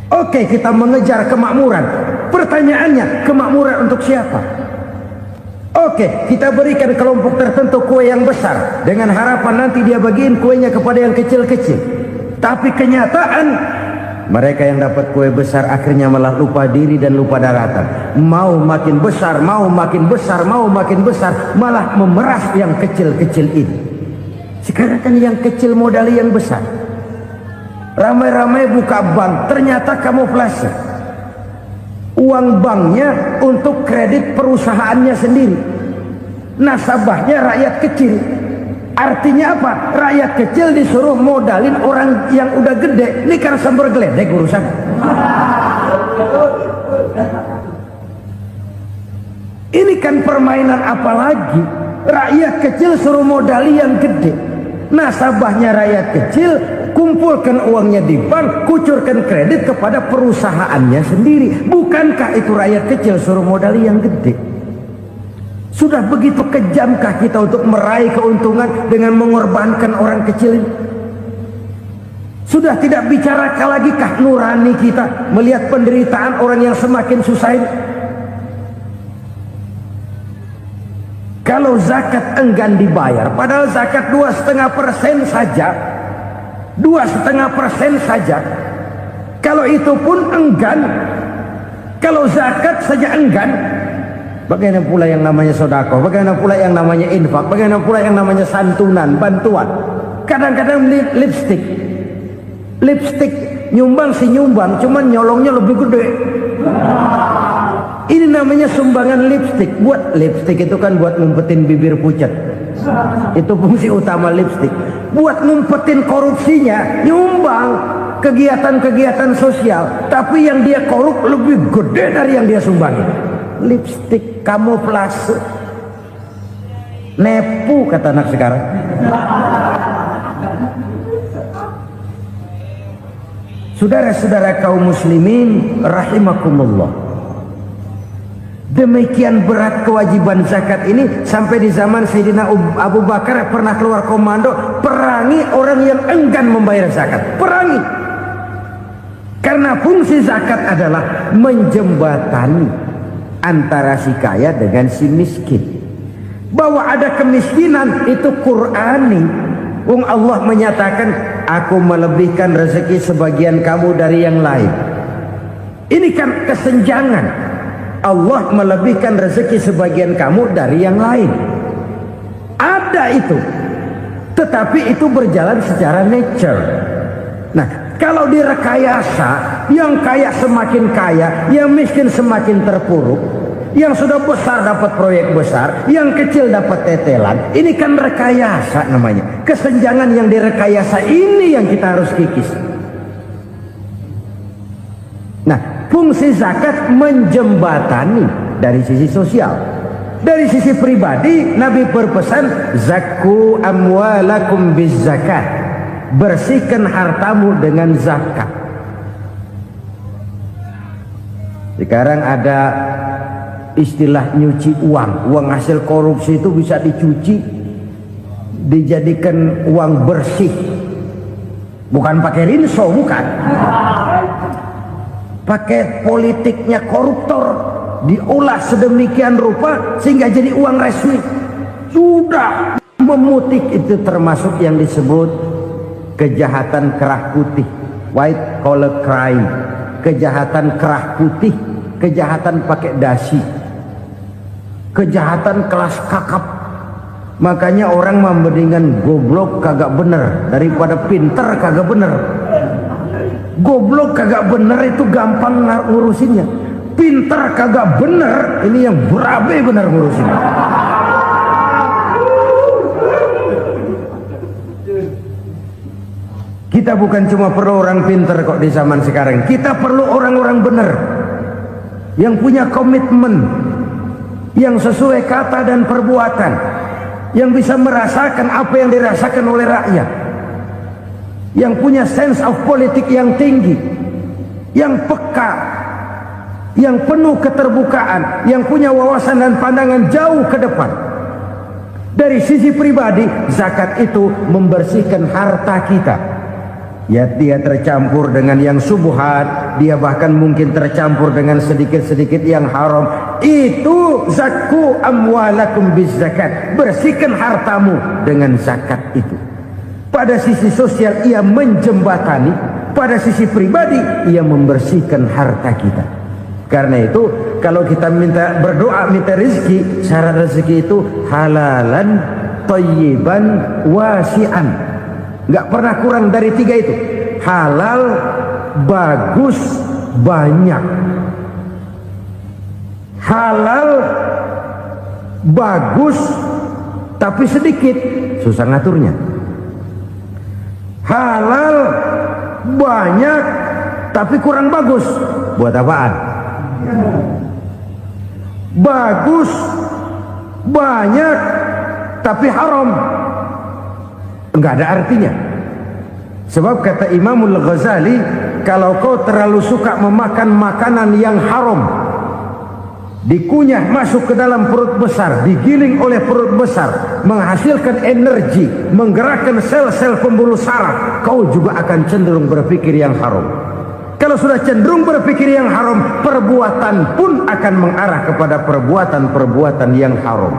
Oke, kita mengejar kemakmuran. Pertanyaannya, kemakmuran untuk siapa? Oke, kita berikan kelompok tertentu kue yang besar dengan harapan nanti dia bagiin kuenya kepada yang kecil-kecil. Tapi kenyataan, mereka yang dapat kue besar akhirnya malah lupa diri dan lupa daratan. Mau makin besar, malah memeras yang kecil-kecil ini. Sekarang kan yang kecil modali yang besar. Ramai-ramai buka bank, ternyata kamuflase. Uang banknya untuk kredit perusahaannya sendiri. Nasabahnya rakyat kecil. Artinya apa? Rakyat kecil disuruh modalin orang yang udah gede. Ini kan sumber geledek urusan. Ini kan permainan apa lagi? Rakyat kecil suruh modali yang gede. Nasabahnya rakyat kecil, kumpulkan uangnya di bank, kucurkan kredit kepada perusahaannya sendiri. Bukankah itu rakyat kecil suruh modali yang gede? Sudah begitu kejamkah kita untuk meraih keuntungan dengan mengorbankan orang kecil ini? Sudah tidak bicara lagi kah nurani kita melihat penderitaan orang yang semakin susah ini? Kalau zakat enggan dibayar, padahal zakat 2,5% saja, 2,5% saja. Kalau itu pun enggan, kalau zakat saja enggan, bagaimana pula yang namanya sodako, bagaimana pula yang namanya infak, bagaimana pula yang namanya santunan, bantuan. Kadang-kadang lipstick nyumbang si nyumbang, cuman nyolongnya lebih gede. Ini namanya sumbangan lipstick. Buat lipstick itu kan buat ngumpetin bibir pucat. Itu fungsi utama lipstick. Buat ngumpetin korupsinya, nyumbang kegiatan-kegiatan sosial. Tapi yang dia korup lebih gede dari yang dia sumbangin. Lipstick kamuflase. Nepu kata anak sekarang. Saudara-saudara kaum muslimin rahimakumullah. Demikian berat kewajiban zakat ini sampai di zaman Sayyidina Abu Bakar pernah keluar komando perangi orang yang enggan membayar zakat. Perangi. Karena fungsi zakat adalah menjembatani antara si kaya dengan si miskin. Bahwa ada kemiskinan itu Qur'ani. Allah menyatakan, aku melebihkan rezeki sebagian kamu dari yang lain. Ini kan kesenjangan. Allah melebihkan rezeki sebagian kamu dari yang lain. Ada itu. Tetapi itu berjalan secara nature. Nah, kalau direkayasa, yang kaya semakin kaya, yang miskin semakin terpuruk, yang sudah besar dapat proyek besar, yang kecil dapat tetelan. Ini kan rekayasa namanya. Kesenjangan yang direkayasa ini yang kita harus kikis. Nah, fungsi zakat menjembatani dari sisi sosial. Dari sisi pribadi, Nabi berpesan, zakku amwalakum biz zakat. Bersihkan hartamu dengan zakat. Sekarang ada istilah nyuci uang. Uang hasil korupsi itu bisa dicuci, dijadikan uang bersih. Bukan pakai rinso, bukan. Pakai politiknya koruptor, diolah sedemikian rupa sehingga jadi uang resmi. Sudah memutik, itu termasuk yang disebut kejahatan kerah putih, white collar crime. Kejahatan kerah putih, kejahatan pakai dasi, kejahatan kelas kakap. Makanya orang mendingan goblok kagak bener daripada pinter kagak bener. Goblok kagak bener itu gampang ngurusinnya. Pinter kagak bener, ini yang berabe bener ngurusinnya. Kita bukan cuma perlu orang pinter kok di zaman sekarang. Kita perlu orang-orang bener yang punya komitmen, yang sesuai kata dan perbuatan, yang bisa merasakan apa yang dirasakan oleh rakyat, yang punya sense of politik yang tinggi, yang peka, yang penuh keterbukaan, yang punya wawasan dan pandangan jauh ke depan. Dari sisi pribadi, zakat itu membersihkan harta kita. Ya, dia tercampur dengan yang subuhat, dia bahkan mungkin tercampur dengan sedikit-sedikit yang haram. Itu zakku amwalakum bizakat. Bersihkan hartamu dengan zakat itu. Pada sisi sosial ia menjembatani, pada sisi pribadi ia membersihkan harta kita. Karena itu kalau kita minta berdoa minta rezeki, syarat rezeki itu halalan thayyiban wasi'an. Nggak pernah kurang dari 3 itu. Halal, bagus, banyak. Halal, bagus, tapi sedikit, susah ngaturnya. Halal, banyak, tapi kurang bagus. Buat apaan? Bagus, banyak, tapi haram, enggak ada artinya. Sebab kata Imamul Ghazali, kalau kau terlalu suka memakan makanan yang haram, dikunyah masuk ke dalam perut besar, digiling oleh perut besar, menghasilkan energi, menggerakkan sel-sel pembuluh saraf, kau juga akan cenderung berpikir yang haram. Kalau sudah cenderung berpikir yang haram, perbuatan pun akan mengarah kepada perbuatan-perbuatan yang haram.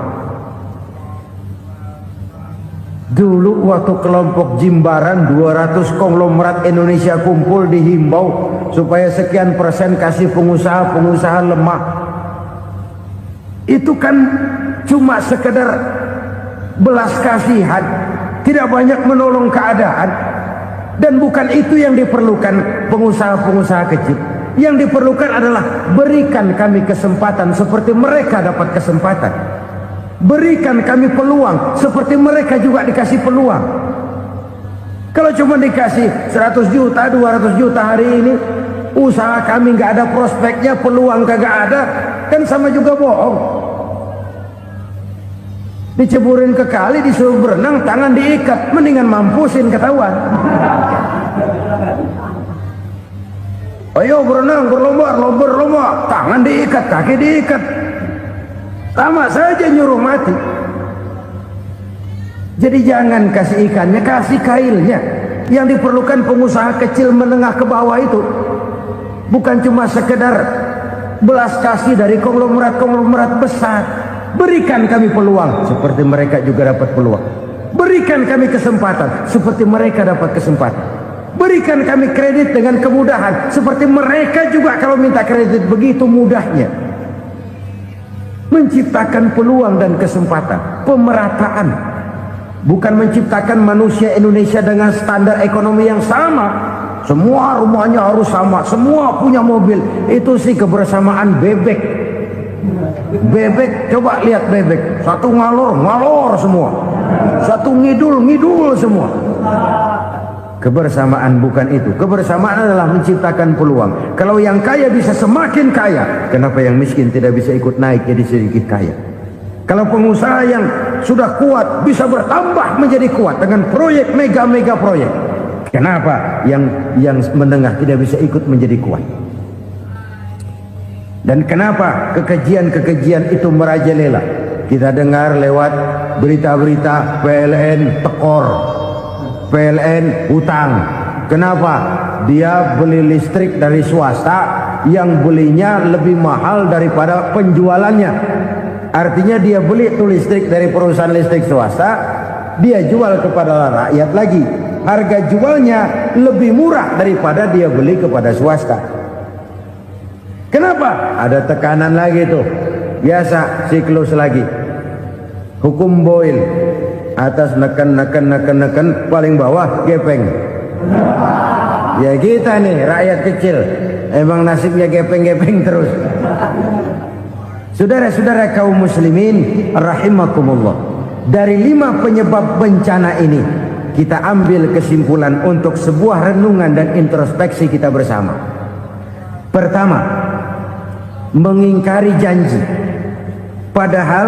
Dulu waktu kelompok Jimbaran 200 konglomerat Indonesia kumpul dihimbau supaya sekian persen kasih pengusaha-pengusaha lemah. Itu kan cuma sekedar belas kasihan, tidak banyak menolong keadaan. Dan bukan itu yang diperlukan pengusaha-pengusaha kecil. Yang diperlukan adalah berikan kami kesempatan seperti mereka dapat kesempatan. Berikan kami peluang seperti mereka juga dikasih peluang. Kalau cuma dikasih 100 juta, 200 juta hari ini, usaha kami nggak ada prospeknya, peluang kagak ada, kan sama juga bohong. Diceburin ke kali, disuruh berenang, tangan diikat, mendingan mampusin ketahuan. Ayo berenang, berlomba, tangan diikat, kaki diikat, sama saja nyuruh mati. Jadi jangan kasih ikannya, kasih kailnya. Yang diperlukan pengusaha kecil menengah ke bawah itu bukan cuma sekedar belas kasih dari konglomerat-konglomerat besar. Berikan kami peluang seperti mereka juga dapat peluang. Berikan kami kesempatan seperti mereka dapat kesempatan. Berikan kami kredit dengan kemudahan seperti mereka juga kalau minta kredit begitu mudahnya. Menciptakan peluang dan kesempatan, pemerataan. Bukan menciptakan manusia Indonesia dengan standar ekonomi yang sama. Semua rumahnya harus sama, semua punya mobil. Itu sih kebersamaan bebek. Bebek, coba lihat bebek, satu ngalor semua, satu ngidul semua. Kebersamaan bukan itu. Kebersamaan adalah menciptakan peluang. Kalau yang kaya bisa semakin kaya, kenapa yang miskin tidak bisa ikut naik jadi sedikit kaya? Kalau pengusaha yang sudah kuat bisa bertambah menjadi kuat dengan proyek mega proyek, kenapa yang menengah tidak bisa ikut menjadi kuat? Dan kenapa kekejian-kekejian itu merajalela? Kita dengar lewat berita-berita PLN tekor, PLN hutang. Kenapa? Dia beli listrik dari swasta yang belinya lebih mahal daripada penjualannya. Artinya dia beli itu listrik dari perusahaan listrik swasta, dia jual kepada rakyat lagi. Harga jualnya lebih murah daripada dia beli kepada swasta. Kenapa? Ada tekanan lagi tuh. Biasa siklus lagi. Hukum Boyle. Atas neken, paling bawah gepeng. Ya kita nih rakyat kecil, emang nasibnya gepeng terus. Saudara-saudara kaum muslimin rahimakumullah. Dari 5 penyebab bencana ini kita ambil kesimpulan untuk sebuah renungan dan introspeksi kita bersama. Pertama, mengingkari janji. Padahal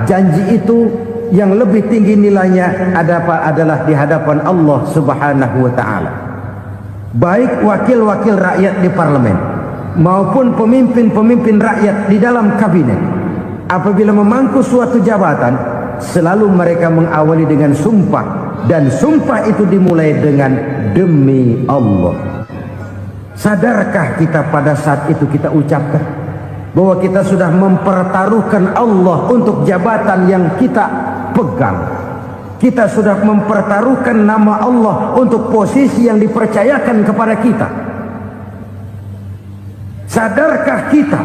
janji itu yang lebih tinggi nilainya adalah di hadapan Allah Subhanahu wa taala. Baik wakil-wakil rakyat di parlemen maupun pemimpin-pemimpin rakyat di dalam kabinet, apabila memangku suatu jabatan, selalu mereka mengawali dengan sumpah, dan sumpah itu dimulai dengan demi Allah. Sadarkah kita pada saat itu kita ucapkan bahwa kita sudah mempertaruhkan Allah untuk jabatan yang kita pegang? Kita sudah mempertaruhkan nama Allah untuk posisi yang dipercayakan kepada kita. Sadarkah kita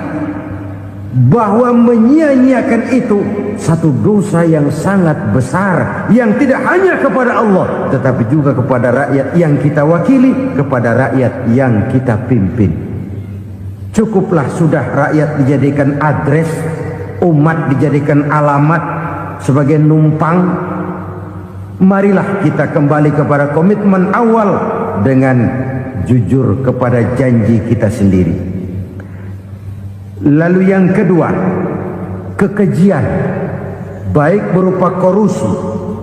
bahwa menyia-nyiakan itu satu dosa yang sangat besar, yang tidak hanya kepada Allah tetapi juga kepada rakyat yang kita wakili, kepada rakyat yang kita pimpin. Cukuplah sudah rakyat dijadikan adres, umat dijadikan alamat sebagai numpang. Marilah kita kembali kepada komitmen awal dengan jujur kepada janji kita sendiri. Lalu yang kedua, kekejian, baik berupa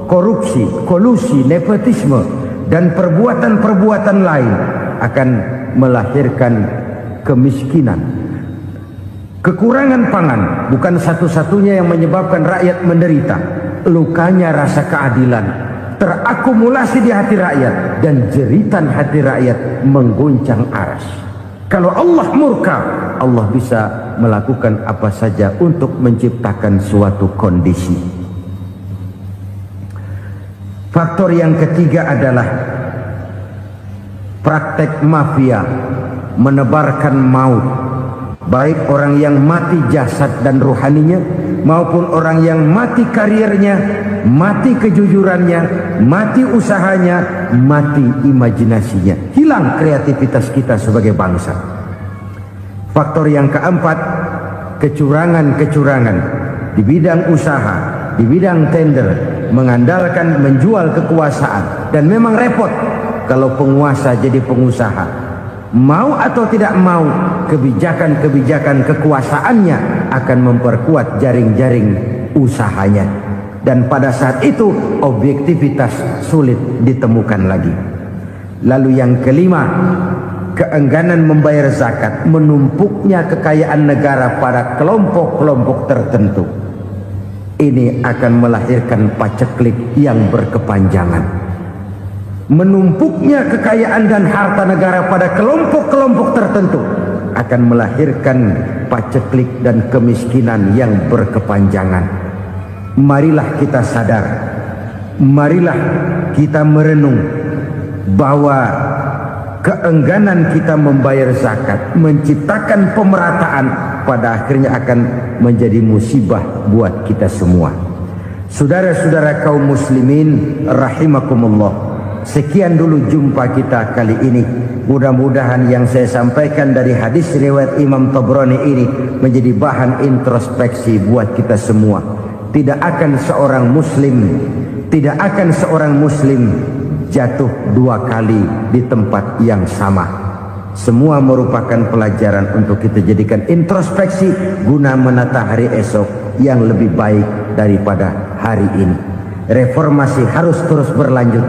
korupsi, kolusi, nepotisme, dan perbuatan-perbuatan lain akan melahirkan kemiskinan. Kekurangan pangan bukan satu-satunya yang menyebabkan rakyat menderita. Lukanya rasa keadilan terakumulasi di hati rakyat, dan jeritan hati rakyat mengguncang aras. Kalau Allah murka, Allah bisa melakukan apa saja untuk menciptakan suatu kondisi. Faktor yang ketiga adalah praktek mafia menebarkan maut, baik orang yang mati jasad dan rohaninya maupun orang yang mati karirnya, mati kejujurannya, mati usahanya, mati imajinasinya. Hilang kreativitas kita sebagai bangsa. Faktor yang keempat, kecurangan-kecurangan di bidang usaha, di bidang tender, mengandalkan menjual kekuasaan. Dan memang repot kalau penguasa jadi pengusaha. Mau atau tidak mau, kebijakan-kebijakan kekuasaannya akan memperkuat jaring-jaring usahanya. Dan pada saat itu objektivitas sulit ditemukan lagi. Lalu yang kelima, keengganan membayar zakat, menumpuknya kekayaan negara pada kelompok-kelompok tertentu. Ini akan melahirkan paceklik yang berkepanjangan. Menumpuknya kekayaan dan harta negara pada kelompok-kelompok tertentu akan melahirkan paceklik dan kemiskinan yang berkepanjangan. Marilah kita sadar, marilah kita merenung bahwa keengganan kita membayar zakat, menciptakan pemerataan, pada akhirnya akan menjadi musibah buat kita semua. Saudara-saudara kaum muslimin rahimakumullah, sekian dulu jumpa kita kali ini. Mudah-mudahan yang saya sampaikan dari hadis riwayat Imam Tabrani ini menjadi bahan introspeksi buat kita semua. Tidak akan seorang muslim jatuh dua kali di tempat yang sama. Semua merupakan pelajaran untuk kita jadikan introspeksi guna menata hari esok yang lebih baik daripada hari ini. Reformasi harus terus berlanjut.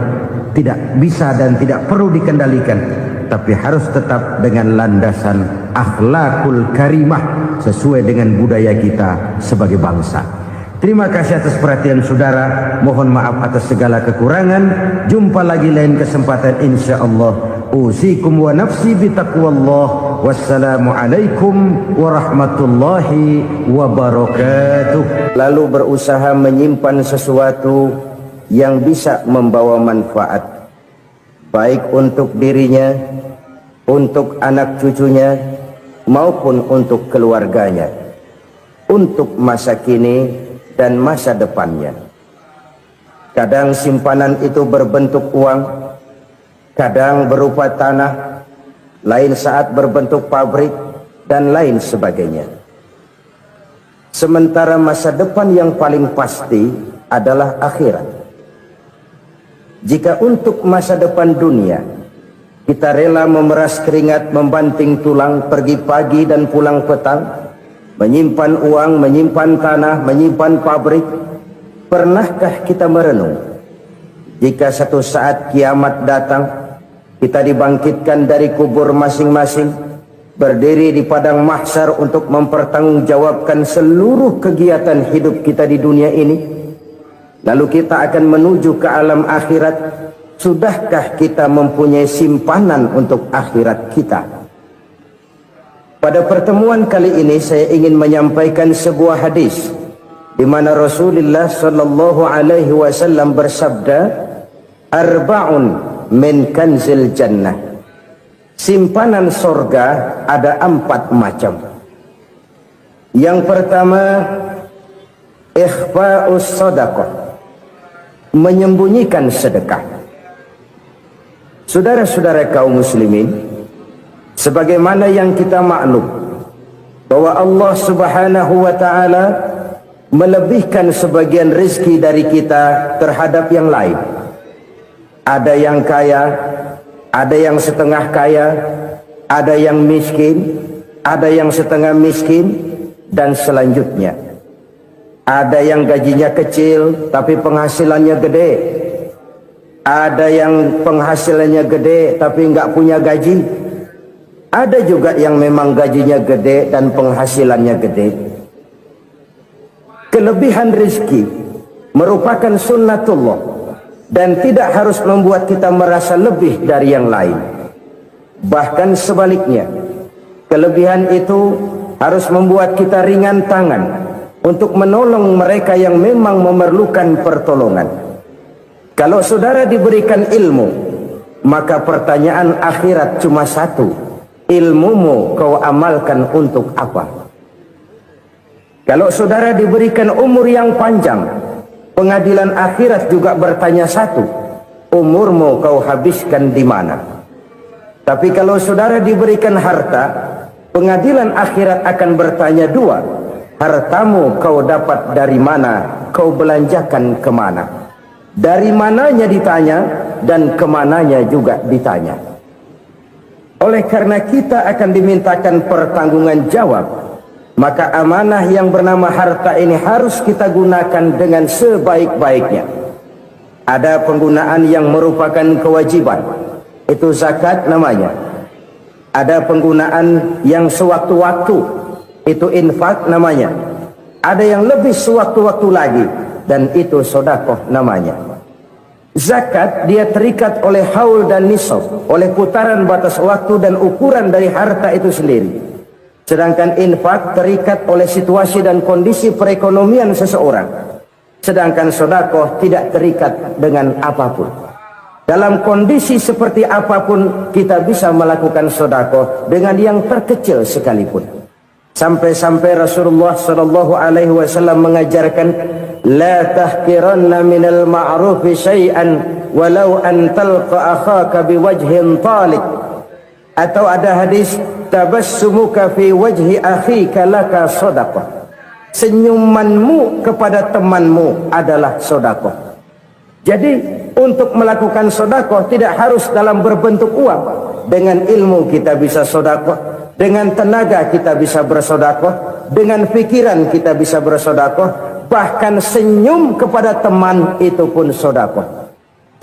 Tidak bisa dan tidak perlu dikendalikan, tapi harus tetap dengan landasan akhlakul karimah sesuai dengan budaya kita sebagai bangsa. Terima kasih atas perhatian saudara. Mohon maaf atas segala kekurangan. Jumpa lagi lain kesempatan insyaallah. Usikum wa nafsi bitaqwallah. Wassalamualaikum warahmatullahi wabarakatuh. Lalu berusaha menyimpan sesuatu yang bisa membawa manfaat, baik untuk dirinya, untuk anak cucunya, maupun untuk keluarganya, untuk masa kini dan masa depannya. Kadang simpanan itu berbentuk uang, kadang berupa tanah, lain saat berbentuk pabrik, dan lain sebagainya. Sementara masa depan yang paling pasti adalah akhirat. Jika untuk masa depan dunia kita rela memeras keringat, membanting tulang, pergi pagi dan pulang petang, menyimpan uang, menyimpan tanah, menyimpan pabrik. Pernahkah kita merenung jika satu saat kiamat datang, kita dibangkitkan dari kubur masing-masing, berdiri di padang mahsyar untuk mempertanggungjawabkan seluruh kegiatan hidup kita di dunia ini, lalu kita akan menuju ke alam akhirat. Sudahkah kita mempunyai simpanan untuk akhirat kita? Pada pertemuan kali ini saya ingin menyampaikan sebuah hadis di mana Rasulullah sallallahu alaihi wasallam bersabda, "Arba'un min kanzil jannah." Simpanan sorga ada 4 macam. Yang pertama, ikhfa'us sadaqah, menyembunyikan sedekah. Saudara-saudara kaum muslimin, sebagaimana yang kita maklum bahwa Allah Subhanahu wa taala melebihkan sebagian rezeki dari kita terhadap yang lain. Ada yang kaya, ada yang setengah kaya, ada yang miskin, ada yang setengah miskin, dan selanjutnya. Ada yang gajinya kecil tapi penghasilannya gede. Ada yang penghasilannya gede tapi nggak punya gaji. Ada juga yang memang gajinya gede dan penghasilannya gede. Kelebihan rezeki merupakan sunnatullah dan tidak harus membuat kita merasa lebih dari yang lain. Bahkan sebaliknya, kelebihan itu harus membuat kita ringan tangan untuk menolong mereka yang memang memerlukan pertolongan. Kalau saudara diberikan ilmu, maka pertanyaan akhirat cuma satu: ilmumu kau amalkan untuk apa? Kalau saudara diberikan umur yang panjang, pengadilan akhirat juga bertanya satu: umurmu kau habiskan di mana? Tapi kalau saudara diberikan harta, pengadilan akhirat akan bertanya dua: hartamu kau dapat dari mana? Kau belanjakan kemana? Dari mananya ditanya, dan kemananya juga ditanya. Oleh karena kita akan dimintakan pertanggungan jawab, maka amanah yang bernama harta ini harus kita gunakan dengan sebaik-baiknya. Ada penggunaan yang merupakan kewajiban, itu zakat namanya. Ada penggunaan yang sewaktu-waktu, itu infak namanya. Ada yang lebih sewaktu-waktu lagi, dan itu sedekah namanya. Zakat dia terikat oleh haul dan nisab, oleh putaran batas waktu dan ukuran dari harta itu sendiri. Sedangkan infak terikat oleh situasi dan kondisi perekonomian seseorang. Sedangkan sedekah tidak terikat dengan apapun. Dalam kondisi seperti apapun kita bisa melakukan sedekah dengan yang terkecil sekalipun. Sampai-sampai Rasulullah sallallahu alaihi wasallam mengajarkan, la tahqiranna minal ma'rufi syai'an walau an talqa akhaka biwajhin talik. Atau ada hadis, tabassumuka fi wajhi akhika laka shadaqah. Senyumanmu kepada temanmu adalah sedekah. Jadi untuk melakukan sedekah tidak harus dalam berbentuk uang. Dengan ilmu kita bisa sedekah. Dengan tenaga kita bisa bersedekah, dengan pikiran kita bisa bersedekah, bahkan senyum kepada teman itu pun sedekah.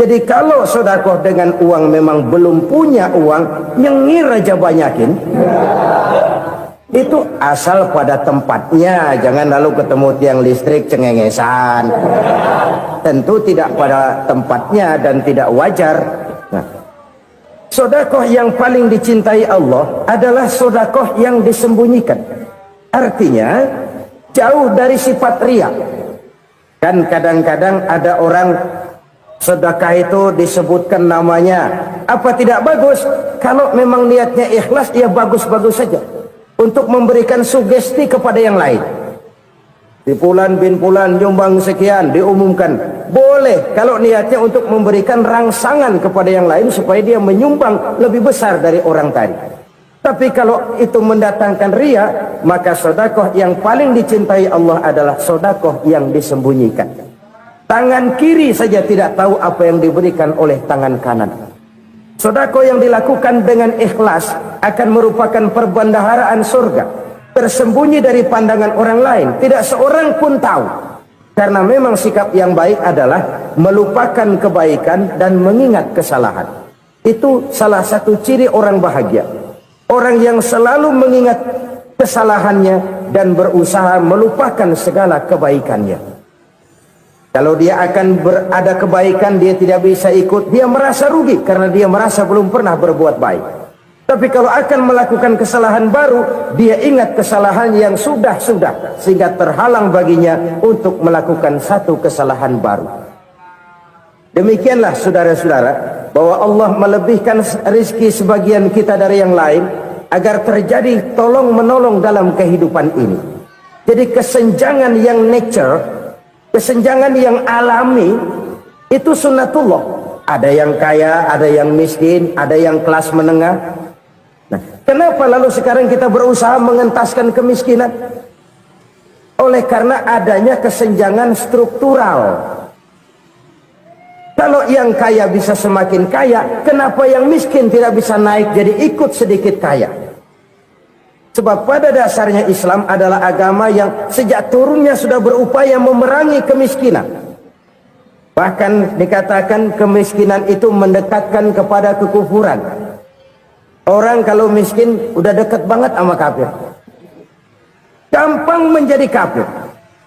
Jadi kalau sedekah dengan uang memang belum punya uang, nyengir aja banyakin. Itu asal pada tempatnya, jangan lalu ketemu tiang listrik cengengesan. Tentu tidak pada tempatnya dan tidak wajar. Nah, sedekah yang paling dicintai Allah adalah sedekah yang disembunyikan. Artinya jauh dari sifat riya. Kan kadang-kadang ada orang sedekah itu disebutkan namanya. Apa tidak bagus? Kalau memang niatnya ikhlas, ya bagus-bagus saja. Untuk memberikan sugesti kepada yang lain. Di Fulan bin Fulan nyumbang sekian, diumumkan. Boleh kalau niatnya untuk memberikan rangsangan kepada yang lain supaya dia menyumbang lebih besar dari orang tadi. Tapi kalau itu mendatangkan riya, maka sedekah yang paling dicintai Allah adalah sedekah yang disembunyikan. Tangan kiri saja tidak tahu apa yang diberikan oleh tangan kanan. Sedekah yang dilakukan dengan ikhlas akan merupakan perbendaharaan surga. tersembunyi dari pandangan orang lain, tidak seorang pun tahu. Karena memang sikap yang baik adalah melupakan kebaikan dan mengingat kesalahan. Itu salah satu ciri orang bahagia. Orang yang selalu mengingat kesalahannya dan berusaha melupakan segala kebaikannya. Kalau dia akan berada kebaikan, dia tidak bisa ikut, dia merasa rugi karena dia merasa belum pernah berbuat baik. Tapi kalau akan melakukan kesalahan baru, dia ingat kesalahan yang sudah-sudah, sehingga terhalang baginya untuk melakukan satu kesalahan baru. Demikianlah saudara-saudara, bahwa Allah melebihkan rizki sebagian kita dari yang lain, agar terjadi tolong menolong dalam kehidupan ini. Jadi kesenjangan yang nature, kesenjangan yang alami, itu sunnatullah. Ada yang kaya, ada yang miskin, ada yang kelas menengah. Nah, kenapa lalu sekarang kita berusaha mengentaskan kemiskinan? Oleh karena adanya kesenjangan struktural. Kalau yang kaya bisa semakin kaya, kenapa yang miskin tidak bisa naik jadi ikut sedikit kaya? Sebab pada dasarnya Islam adalah agama yang sejak turunnya sudah berupaya memerangi kemiskinan. Bahkan dikatakan kemiskinan itu mendekatkan kepada kekufuran. Orang kalau miskin udah dekat banget sama kafir. Gampang menjadi kafir.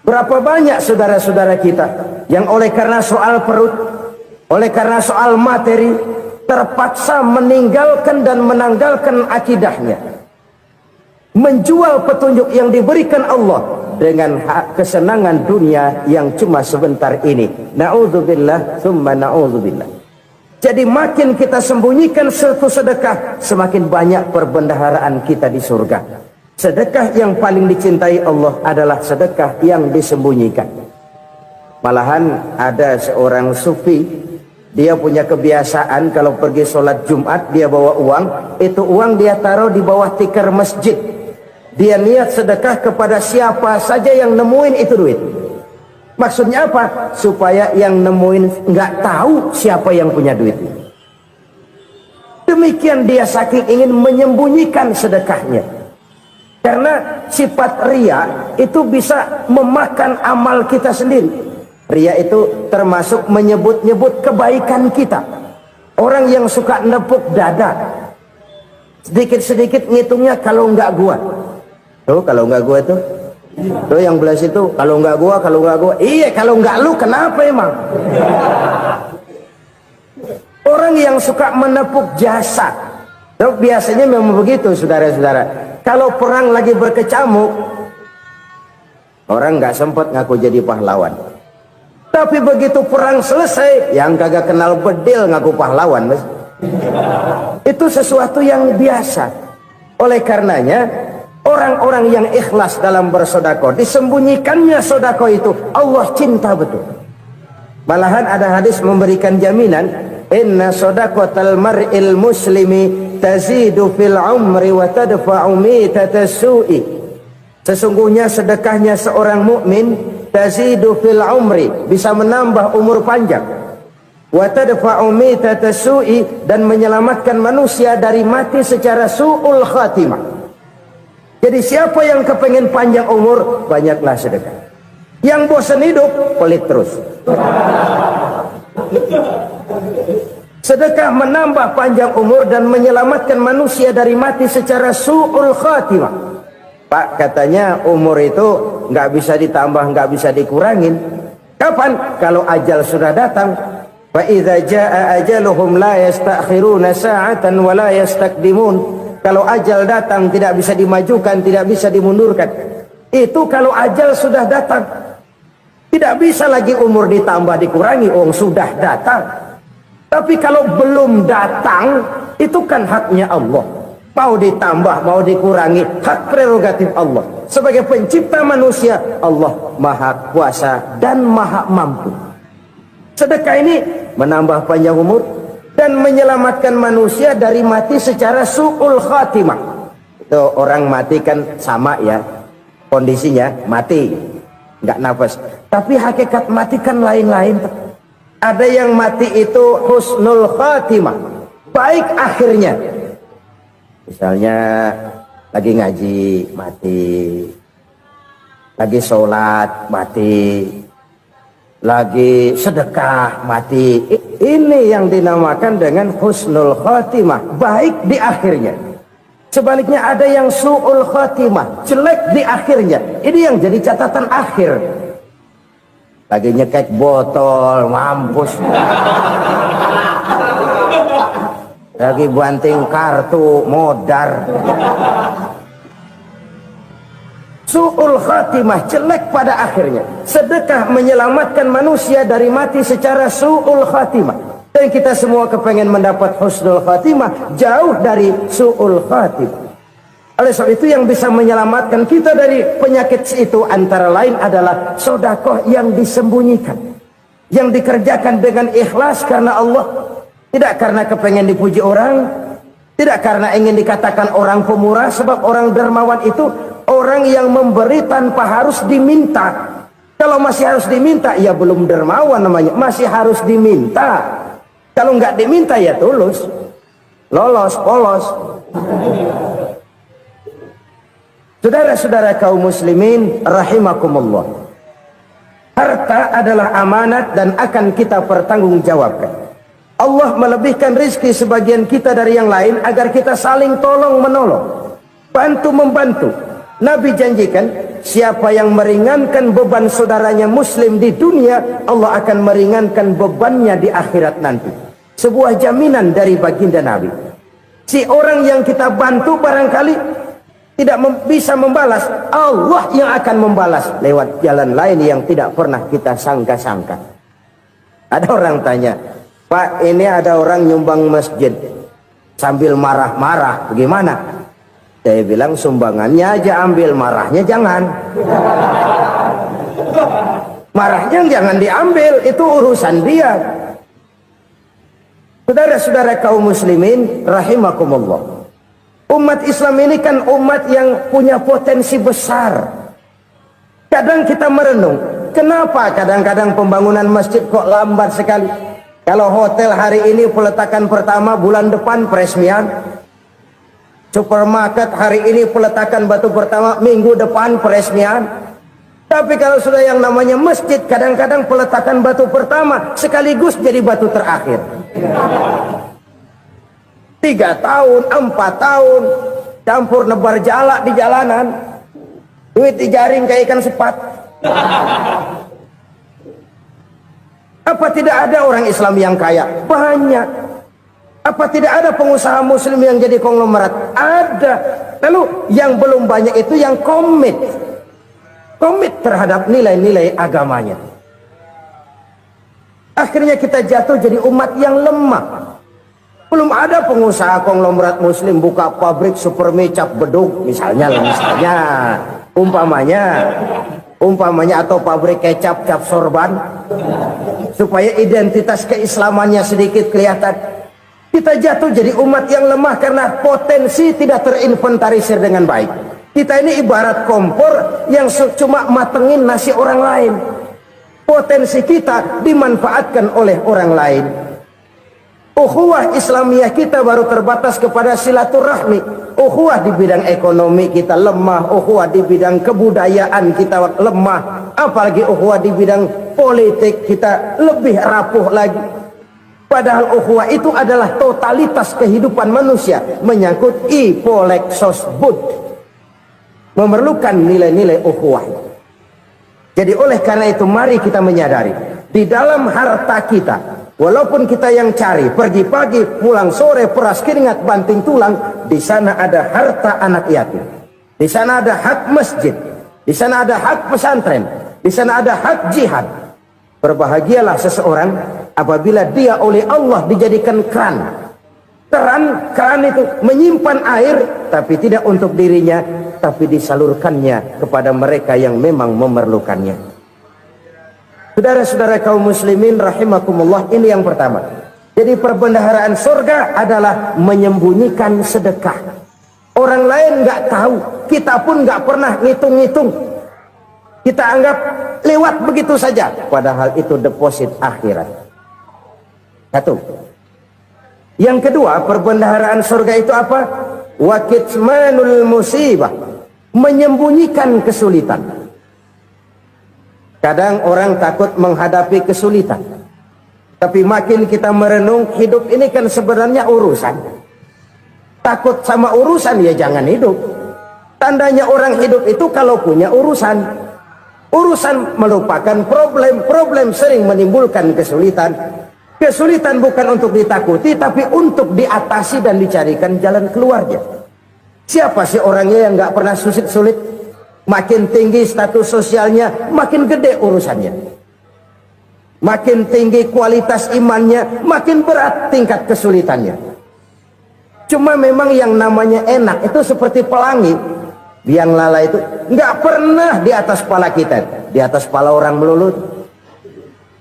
Berapa banyak saudara-saudara kita yang oleh karena soal perut, oleh karena soal materi, terpaksa meninggalkan dan menanggalkan akidahnya, menjual petunjuk yang diberikan Allah dengan kesenangan dunia yang cuma sebentar ini. Na'udzubillah thumma na'udzubillah. Jadi makin kita sembunyikan satu sedekah, semakin banyak perbendaharaan kita di surga. Sedekah yang paling dicintai Allah adalah sedekah yang disembunyikan. Malahan ada seorang sufi, dia punya kebiasaan kalau pergi sholat Jumat dia bawa uang, itu uang dia taruh di bawah tikar masjid. Dia niat sedekah kepada siapa saja yang nemuin itu duit. Maksudnya apa? Supaya yang nemuin nggak tahu siapa yang punya duit. Demikian dia saking ingin menyembunyikan sedekahnya. Karena sifat ria itu bisa memakan amal kita sendiri. Ria itu termasuk menyebut-nyebut kebaikan kita. Orang yang suka nepuk dada, sedikit-sedikit ngitungnya kalau nggak gua. Tuh kalau nggak gua tuh. Tuh yang belas itu kalau nggak gua, kalau nggak gua. Iya kalau nggak lu kenapa emang? Orang yang suka menepuk jasa. Tuh biasanya memang begitu saudara-saudara. Kalau perang lagi berkecamuk, orang nggak sempat ngaku jadi pahlawan. Tapi begitu perang selesai, yang kagak kenal bedil ngaku pahlawan, mas. Itu sesuatu yang biasa. Oleh karenanya, orang-orang yang ikhlas dalam bersodako, disembunyikannya sodako itu, Allah cinta betul. Malahan ada hadis memberikan jaminan, inna sodakotal mar'il muslimi tazidu fil umri wa tadfa'u mitatas su'i. Sesungguhnya sedekahnya seorang mukmin tazidu fil umri, bisa menambah umur panjang, wa tadfa'u mitatas su'i, dan menyelamatkan manusia dari mati secara su'ul khatimah. Jadi siapa yang kepengen panjang umur, banyaklah sedekah. Yang bosan hidup, pelit terus. Sedekah menambah panjang umur dan menyelamatkan manusia dari mati secara su'ul khatimah. Pak, katanya umur itu nggak bisa ditambah, nggak bisa dikurangin. Kapan? Kalau ajal sudah datang. Fa idza jaa ajaluhum la yastakhiruna sa'atan wa la yastaqdimun. Kalau ajal datang tidak bisa dimajukan, tidak bisa dimundurkan. Itu kalau ajal sudah datang. Tidak bisa lagi umur ditambah dikurangi, sudah datang. Tapi kalau belum datang, itu kan haknya Allah. Mau ditambah, mau dikurangi, hak prerogatif Allah. Sebagai pencipta manusia, Allah maha kuasa dan maha mampu. Sedekah ini menambah panjang umur dan menyelamatkan manusia dari mati secara su'ul khatimah. Itu orang mati kan sama ya, kondisinya mati, nggak nafas. Tapi hakikat mati kan lain-lain. Ada yang mati itu husnul khatimah, baik akhirnya. Misalnya Lagi ngaji, mati. Lagi sholat, mati. Lagi sedekah, mati. Ini yang dinamakan dengan husnul khotimah, baik di akhirnya. Sebaliknya ada yang su'ul khotimah, jelek di akhirnya. Ini yang jadi catatan akhir. Lagi nyekek botol, mampus. Lagi banting kartu, modar. Su'ul khatimah, jelek pada akhirnya. Sedekah menyelamatkan manusia dari mati secara su'ul khatimah. Dan kita semua kepengen mendapat husnul khatimah, jauh dari su'ul khatimah. Oleh sebab itu yang bisa menyelamatkan kita dari penyakit itu antara lain adalah sedekah yang disembunyikan, yang dikerjakan dengan ikhlas karena Allah, tidak karena kepengen dipuji orang, tidak karena ingin dikatakan orang pemurah. Sebab orang dermawan itu orang yang memberi tanpa harus diminta. Kalau masih harus diminta, ya belum dermawan namanya, masih harus diminta. Kalau nggak diminta ya tulus, lolos, polos. Saudara-saudara kaum muslimin rahimakumullah, harta adalah amanat dan akan kita pertanggungjawabkan. Allah melebihkan rizki sebagian kita dari yang lain agar kita saling tolong menolong, bantu membantu. Nabi janjikan siapa yang meringankan beban saudaranya muslim di dunia, Allah akan meringankan bebannya di akhirat nanti. Sebuah jaminan dari baginda Nabi. Si orang yang kita bantu barangkali tidak bisa membalas, Allah yang akan membalas lewat jalan lain yang tidak pernah kita sangka-sangka. Ada orang tanya, Pak, ini ada orang nyumbang masjid sambil marah-marah, bagaimana? Saya bilang sumbangannya aja ambil, marahnya jangan. Marahnya jangan diambil, itu urusan dia. Saudara-saudara kaum muslimin rahimakumullah, umat Islam ini kan umat yang punya potensi besar. Kadang kita merenung, kenapa kadang-kadang pembangunan masjid kok lambat sekali? Kalau hotel hari ini peletakan pertama, bulan depan peresmian. Supermarket hari ini peletakan batu pertama, minggu depan peresmian. Tapi kalau sudah yang namanya masjid, kadang-kadang peletakan batu pertama sekaligus jadi batu terakhir. 3 tahun, 4 tahun, campur nebar jalak di jalanan, duit dijaring kayak ikan sepat. Apa tidak ada orang Islam yang kaya? Banyak. Apa tidak ada pengusaha muslim yang jadi konglomerat? Ada. Lalu yang belum banyak itu yang komit terhadap nilai-nilai agamanya. Akhirnya kita jatuh jadi umat yang lemah. Belum ada pengusaha konglomerat muslim buka pabrik super mie cap beduk misalnya umpamanya atau pabrik kecap cap sorban supaya identitas keislamannya sedikit kelihatan. Kita jatuh jadi umat yang lemah karena potensi tidak terinventarisir dengan baik. Kita ini ibarat kompor yang cuma matengin nasi orang lain. Potensi kita dimanfaatkan oleh orang lain. Ukhuwah Islamiyah kita baru terbatas kepada silaturahmi. Ukhuwah di bidang ekonomi kita lemah, ukhuwah di bidang kebudayaan kita lemah, apalagi ukhuwah di bidang politik kita lebih rapuh lagi. Padahal ukhuwah itu adalah totalitas kehidupan manusia, menyangkut ipolek sosbud, memerlukan nilai-nilai ukhuwah. Jadi oleh karena itu mari kita menyadari di dalam harta kita, walaupun kita yang cari, pergi pagi, pulang sore, peras keringat, banting tulang, di sana ada harta anak yatim. Di sana ada hak masjid. Di sana ada hak pesantren. Di sana ada hak jihad. Berbahagialah seseorang apabila dia oleh Allah dijadikan keran. Keran itu menyimpan air, tapi tidak untuk dirinya, tapi disalurkannya kepada mereka yang memang memerlukannya. Saudara-saudara kaum muslimin rahimakumullah, ini yang pertama. Jadi perbendaharaan surga adalah menyembunyikan sedekah. Orang lain nggak tahu, kita pun nggak pernah ngitung-ngitung. Kita anggap lewat begitu saja, padahal itu deposit akhirat. Satu. Yang kedua, perbendaharaan surga itu apa? wa kitmanul musibah, menyembunyikan kesulitan. Kadang orang takut menghadapi kesulitan, tapi makin kita merenung, hidup ini kan sebenarnya urusan. Takut sama urusan, ya jangan hidup. Tandanya orang hidup itu kalau punya urusan. Urusan melupakan problem. Problem sering menimbulkan kesulitan. Kesulitan bukan untuk ditakuti, tapi untuk diatasi dan dicarikan jalan keluarnya. Siapa sih orangnya yang nggak pernah sulit-sulit? Makin tinggi status sosialnya, makin gede urusannya. Makin tinggi kualitas imannya, makin berat tingkat kesulitannya. Cuma memang yang namanya enak itu seperti pelangi. Biang lala itu nggak pernah di atas kepala kita, di atas kepala orang melulu.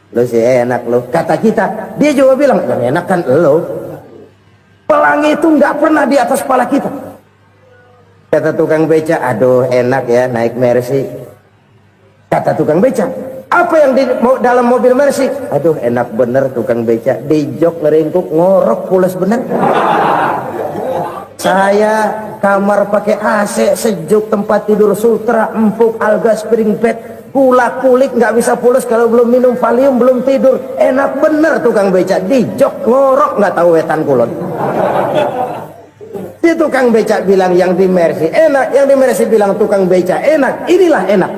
Lo sih enak lo, kata kita. Dia juga bilang yang enak kan lo. Pelangi itu nggak pernah di atas kepala kita. Kata tukang beca, aduh enak ya naik Mercy. Kata tukang beca, apa yang di dalam mobil Mercy? Aduh enak bener tukang beca, di jok ngeringkuk ngorok pulas bener. Saya kamar pakai AC sejuk, tempat tidur sutra empuk, alga spring bed, kulak kulik nggak bisa pulas kalau belum minum Valium, belum tidur. Enak bener tukang beca, di jok ngorok nggak tahu wetan kulon. Si tukang beca bilang yang di Mercy enak, yang di Mercy bilang tukang beca enak. Inilah enak,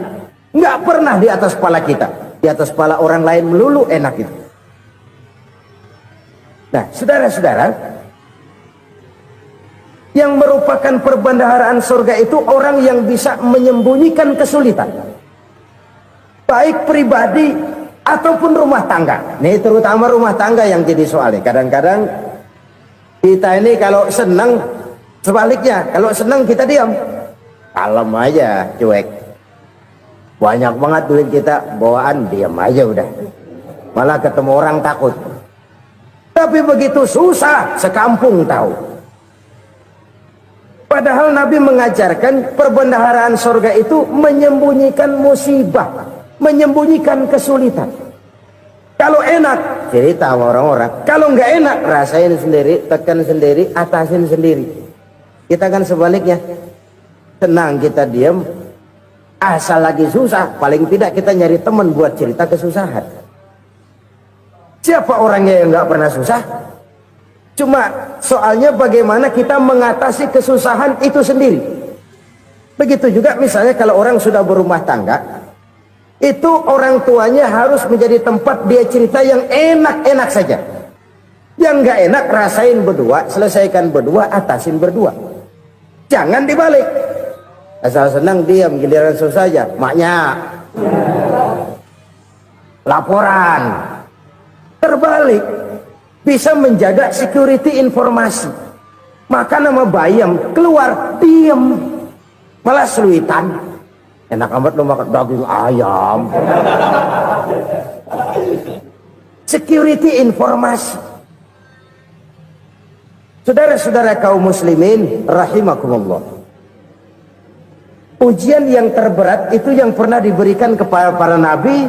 nggak pernah di atas kepala kita, di atas kepala orang lain melulu enak itu. Nah saudara-saudara, yang merupakan perbendaharaan surga itu orang yang bisa menyembunyikan kesulitan, baik pribadi ataupun rumah tangga. Nih terutama rumah tangga yang jadi soalnya. Kadang-kadang kita ini kalau senang, sebaliknya kalau senang kita diam, kalem aja, cuek. Banyak banget duit kita bawaan, diam aja udah. Malah ketemu orang takut. Tapi begitu susah, sekampung tahu. Padahal Nabi mengajarkan perbendaharaan surga itu menyembunyikan musibah, menyembunyikan kesulitan. Kalau enak, cerita sama orang-orang. Kalau nggak enak, rasain sendiri, tekan sendiri, atasin sendiri. Kita kan sebaliknya, senang kita diam, asal lagi susah, paling tidak kita nyari teman buat cerita kesusahan. Siapa orangnya yang nggak pernah susah? Cuma soalnya bagaimana kita mengatasi kesusahan itu sendiri. Begitu juga misalnya kalau orang sudah berumah tangga, itu orang tuanya harus menjadi tempat dia cerita yang enak-enak saja. Yang nggak enak rasain berdua, selesaikan berdua, atasin berdua. Jangan dibalik. Asal senang diam, giliran susah saja. Maknya laporan. Terbalik. Bisa menjaga security informasi. Maka nama bayam keluar diam, malah seluitan. Enak amat lo makan daging ayam. Security informasi. Saudara-saudara kaum muslimin rahimakumullah, ujian yang terberat itu yang pernah diberikan kepada para nabi,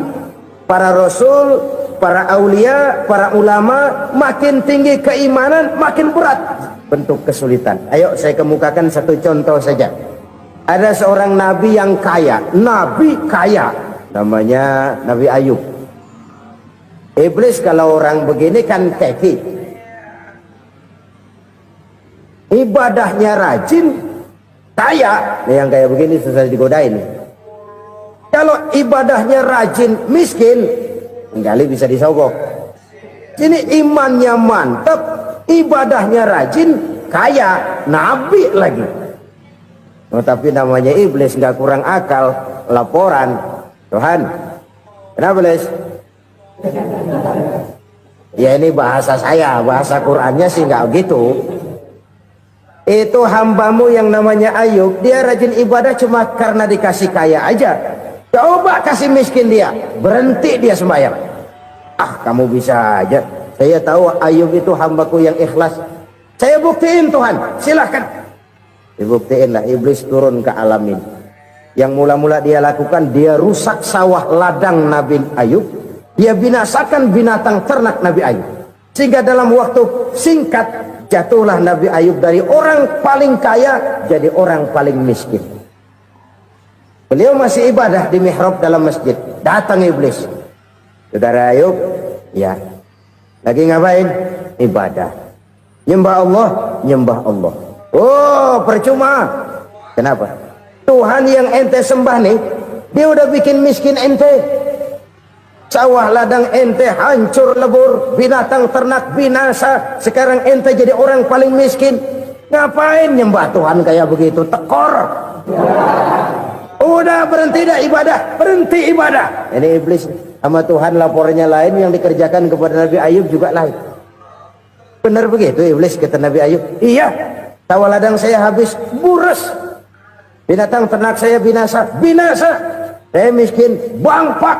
para rasul, para aulia, para ulama. Makin tinggi keimanan, makin berat bentuk kesulitan. Ayo saya kemukakan satu contoh saja. Ada seorang nabi yang kaya, nabi kaya, namanya Nabi Ayub. Iblis kalau orang begini kan keki, ibadahnya rajin, kaya. Nih yang kayak begini susah digodain. Kalau ibadahnya rajin, miskin, kali bisa disogok. Ini imannya mantap, ibadahnya rajin, kaya, nabi lagi. Oh, tapi namanya iblis nggak kurang akal. Laporan, Tuhan, kenapa Les? Ya ini bahasa saya, bahasa Qurannya sih nggak gitu. Itu hambamu yang namanya Ayub, dia rajin ibadah cuma karena dikasih kaya aja. Coba kasih miskin dia, berhenti dia sembahyang. Ah, kamu bisa aja. Saya tahu Ayub itu hambaku yang ikhlas. Saya buktiin Tuhan, silahkan. Dibuktiin lah, iblis turun ke alam ini. Yang mula-mula dia lakukan, dia rusak sawah ladang Nabi Ayub. Dia binasakan binatang ternak Nabi Ayub. Sehingga dalam waktu singkat, Jatuhlah Nabi Ayub dari orang paling kaya jadi orang paling miskin. Beliau masih ibadah di mihrab dalam masjid. Datang iblis. Saudara Ayub, ya. Lagi ngapain? Ibadah. Nyembah Allah, nyembah Allah. Oh, percuma. Kenapa? Tuhan yang ente sembah nih, dia udah bikin miskin ente. Sawah ladang ente hancur lebur, binatang ternak binasa. Sekarang ente jadi orang paling miskin. Ngapain nyembah Tuhan kayak begitu? Tekor. Udah berhenti dah ibadah, berhenti ibadah. Ini iblis sama Tuhan laporannya lain, yang dikerjakan kepada Nabi Ayub juga lain. Benar begitu iblis, kata Nabi Ayub. Iya, sawah ladang saya habis, buras. Binatang ternak saya binasa, binasa. Saya miskin, bangpak.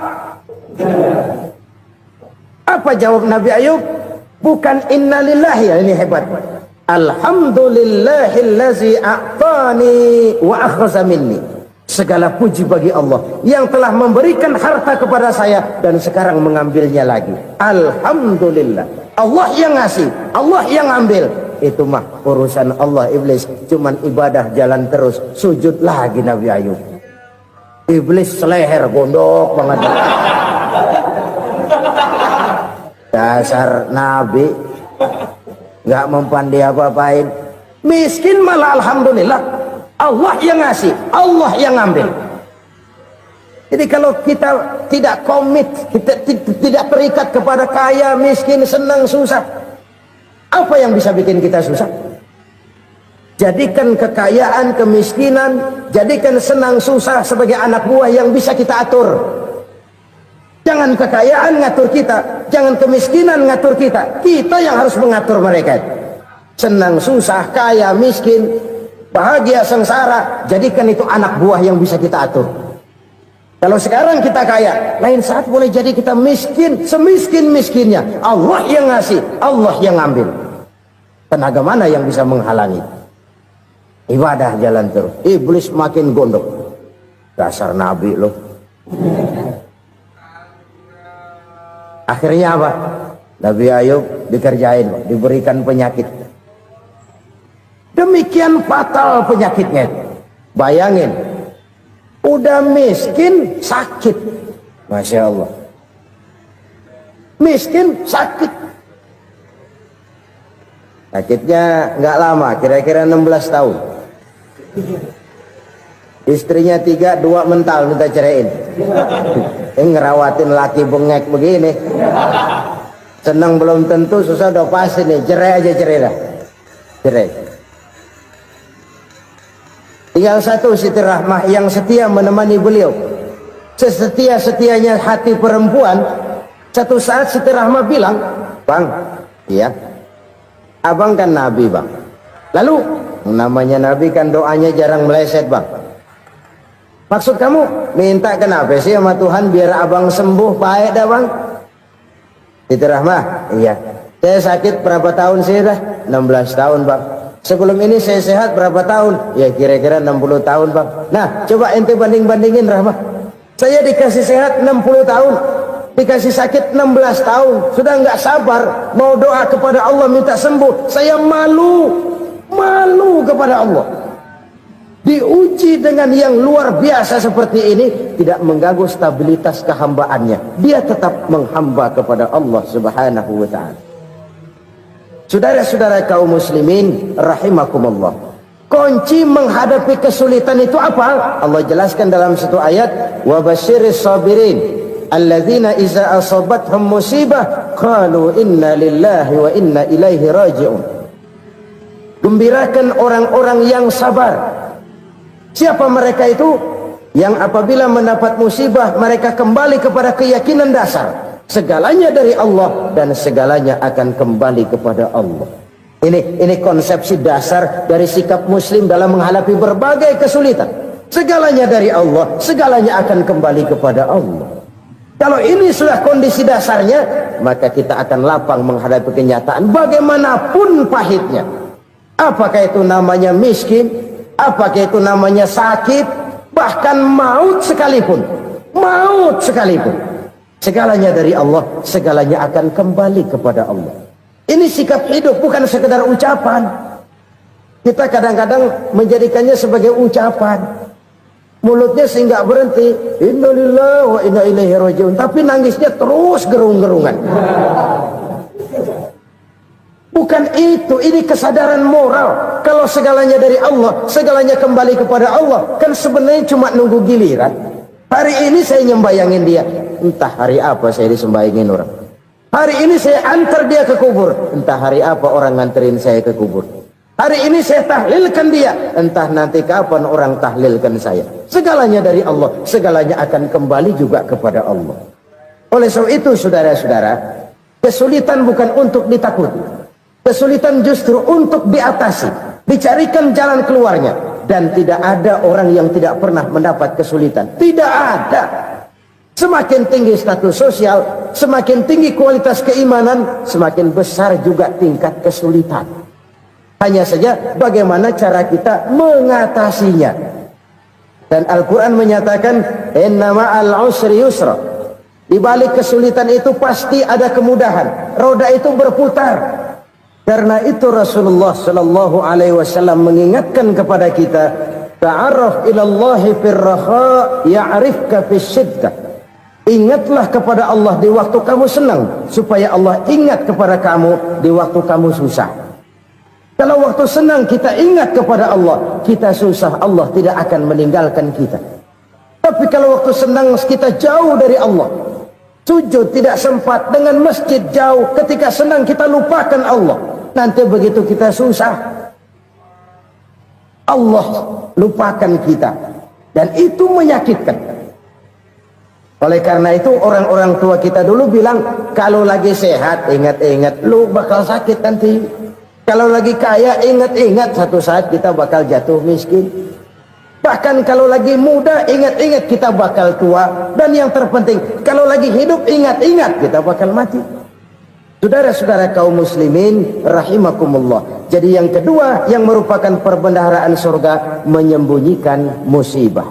Apa jawab Nabi Ayub? Bukan innalillahi, ya, ini hebat. Alhamdulillahillazi a'tani wa akhza minni. Segala puji bagi Allah yang telah memberikan harta kepada saya dan sekarang mengambilnya lagi. Alhamdulillah. Allah yang ngasih, Allah yang ambil. Itu mah urusan Allah. Iblis cuman ibadah jalan terus, sujud lagi Nabi Ayub. Iblis seleher gondok banget. Dasar Nabi nggak mempan dia apa-apain. Miskin malah alhamdulillah. Allah yang ngasih, Allah yang ngambil. Jadi kalau kita tidak komit, kita tidak terikat kepada kaya, miskin, senang, susah, apa yang bisa bikin kita susah? Jadikan kekayaan, kemiskinan, jadikan senang, susah sebagai anak buah yang bisa kita atur. Jangan kekayaan ngatur kita, jangan kemiskinan ngatur kita. Kita yang harus mengatur mereka. Senang, susah, kaya, miskin, bahagia, sengsara, jadikan itu anak buah yang bisa kita atur. Kalau sekarang kita kaya, lain saat boleh jadi kita miskin, semiskin-miskinnya. Allah yang ngasih, Allah yang ngambil. Tenaga mana yang bisa menghalangi? Ibadah jalan terus. Iblis makin gondok. Dasar Nabi loh. Akhirnya apa? Nabi Ayub dikerjain, diberikan penyakit. Demikian fatal penyakitnya. Bayangin, udah miskin sakit. Masya Allah. Miskin sakit. Sakitnya nggak lama, kira-kira 16 tahun. Istrinya 3, 2 mental minta ceraiin. Ngerawatin laki bengek begini. Senang belum tentu, susah udah pasti nih. Cerai aja, cerai dah. Cerai. Tinggal satu Siti Rahmah yang setia menemani beliau. Sesetia-setianya hati perempuan. Satu saat Siti Rahmah bilang, "Bang, iya, abang kan Nabi, Bang. Lalu, namanya Nabi kan doanya jarang meleset, Bang. Maksud kamu minta kenapa sih sama Tuhan biar abang sembuh baik dah, Bang?" Siti Rahmah, "Iya. Saya sakit berapa tahun sih dah?" 16 tahun, Bang. "Sebelum ini saya sehat berapa tahun?" "Ya kira-kira 60 tahun, Bang." "Nah, coba ente banding-bandingin, Rahmah. Saya dikasih sehat 60 tahun, dikasih sakit 16 tahun. Sudah nggak sabar mau doa kepada Allah minta sembuh. Saya malu kepada Allah. Diuji dengan yang luar biasa seperti ini, tidak mengganggu stabilitas kehambaannya. Dia tetap menghamba kepada Allah Subhanahu wa ta'ala." Saudara-saudara kaum muslimin rahimakumullah, kunci menghadapi kesulitan itu apa? Allah jelaskan dalam satu ayat, "Wa basyiris sabirin alladzina iza asabathum musibah qalu inna lillahi wa inna ilaihi raji'un." Gembirakan orang-orang yang sabar. Siapa mereka itu? Yang apabila mendapat musibah mereka kembali kepada keyakinan dasar segalanya dari Allah dan segalanya akan kembali kepada Allah. Ini konsepsi dasar dari sikap muslim dalam menghadapi berbagai kesulitan. Segalanya dari Allah, segalanya akan kembali kepada Allah. Kalau ini sudah kondisi dasarnya, maka kita akan lapang menghadapi kenyataan bagaimanapun pahitnya. Apakah itu namanya miskin, apakah itu namanya sakit, bahkan maut sekalipun. Maut sekalipun. Segalanya dari Allah, segalanya akan kembali kepada Allah. Ini sikap hidup, bukan sekedar ucapan. Kita kadang-kadang menjadikannya sebagai ucapan. Mulutnya sehingga berhenti, innalillahi wa inna ilaihi rajiun, tapi nangisnya terus gerung-gerungan. Bukan itu, ini kesadaran moral. Kalau segalanya dari Allah, segalanya kembali kepada Allah, kan sebenarnya cuma nunggu giliran. Hari ini saya nyembayangin dia, entah hari apa saya disembayangin orang. Hari ini saya antar dia ke kubur, entah hari apa orang nganterin saya ke kubur. Hari ini saya tahlilkan dia, entah nanti kapan orang tahlilkan saya. Segalanya dari Allah, segalanya akan kembali juga kepada Allah. Oleh sebab itu saudara-saudara, kesulitan bukan untuk ditakuti, kesulitan justru untuk diatasi, dicarikan jalan keluarnya. Dan tidak ada orang yang tidak pernah mendapat kesulitan, tidak ada. Semakin tinggi status sosial, semakin tinggi kualitas keimanan, semakin besar juga tingkat kesulitan. Hanya saja bagaimana cara kita mengatasinya. Dan Al-Quran menyatakan, inna ma'al usri yusra. Di balik kesulitan itu pasti ada kemudahan. Roda itu berputar. Karena itu Rasulullah sallallahu alaihi wasallam mengingatkan kepada kita, ta'arraf ilallahi firraha ya'rifka fisyiddah. Ingatlah kepada Allah di waktu kamu senang, supaya Allah ingat kepada kamu di waktu kamu susah. Kalau waktu senang kita ingat kepada Allah, kita susah, Allah tidak akan meninggalkan kita. Tapi kalau waktu senang kita jauh dari Allah, sujud tidak sempat, dengan masjid jauh, ketika senang kita lupakan Allah, nanti begitu kita susah, Allah lupakan kita, dan itu menyakitkan. Oleh karena itu orang-orang tua kita dulu bilang, kalau lagi sehat ingat-ingat lu bakal sakit nanti. Kalau lagi kaya ingat-ingat satu saat kita bakal jatuh miskin. Bahkan kalau lagi muda ingat-ingat kita bakal tua. Dan yang terpenting, kalau lagi hidup ingat-ingat kita bakal mati. Saudara-saudara kaum muslimin rahimakumullah. Jadi yang kedua yang merupakan perbendaharaan surga, menyembunyikan musibah.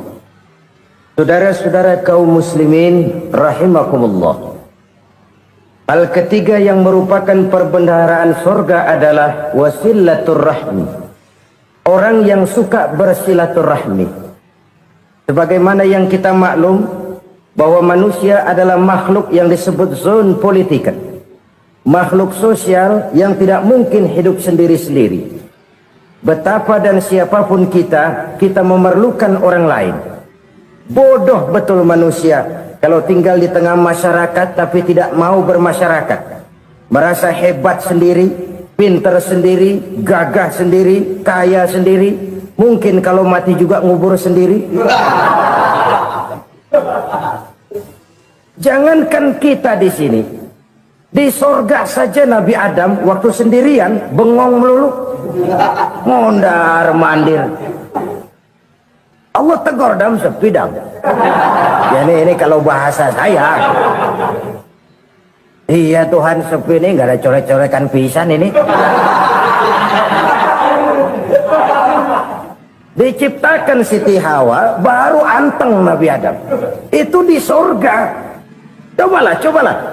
Saudara-saudara kaum muslimin rahimakumullah. Hal ketiga yang merupakan perbendaharaan surga adalah wasilatur rahmi. Orang yang suka bersilaturahmi. Sebagaimana yang kita maklum bahwa manusia adalah makhluk yang disebut zon politika. Makhluk sosial yang tidak mungkin hidup sendiri-sendiri. Betapa dan siapapun kita memerlukan orang lain. Bodoh betul manusia kalau tinggal di tengah masyarakat tapi tidak mau bermasyarakat. Merasa hebat sendiri, pintar sendiri, gagah sendiri, kaya sendiri. Mungkin kalau mati juga ngubur sendiri. Jangankan kita di sini, di sorga saja Nabi Adam waktu sendirian bengong melulu, mondar mandir. Allah tegur dam sepi dam. Jadi ini kalau bahasa saya, iya Tuhan sepi ini nggak ada coret-corekan pisan ini. Diciptakan Siti Hawa baru anteng Nabi Adam. Itu di surga. Cobalah.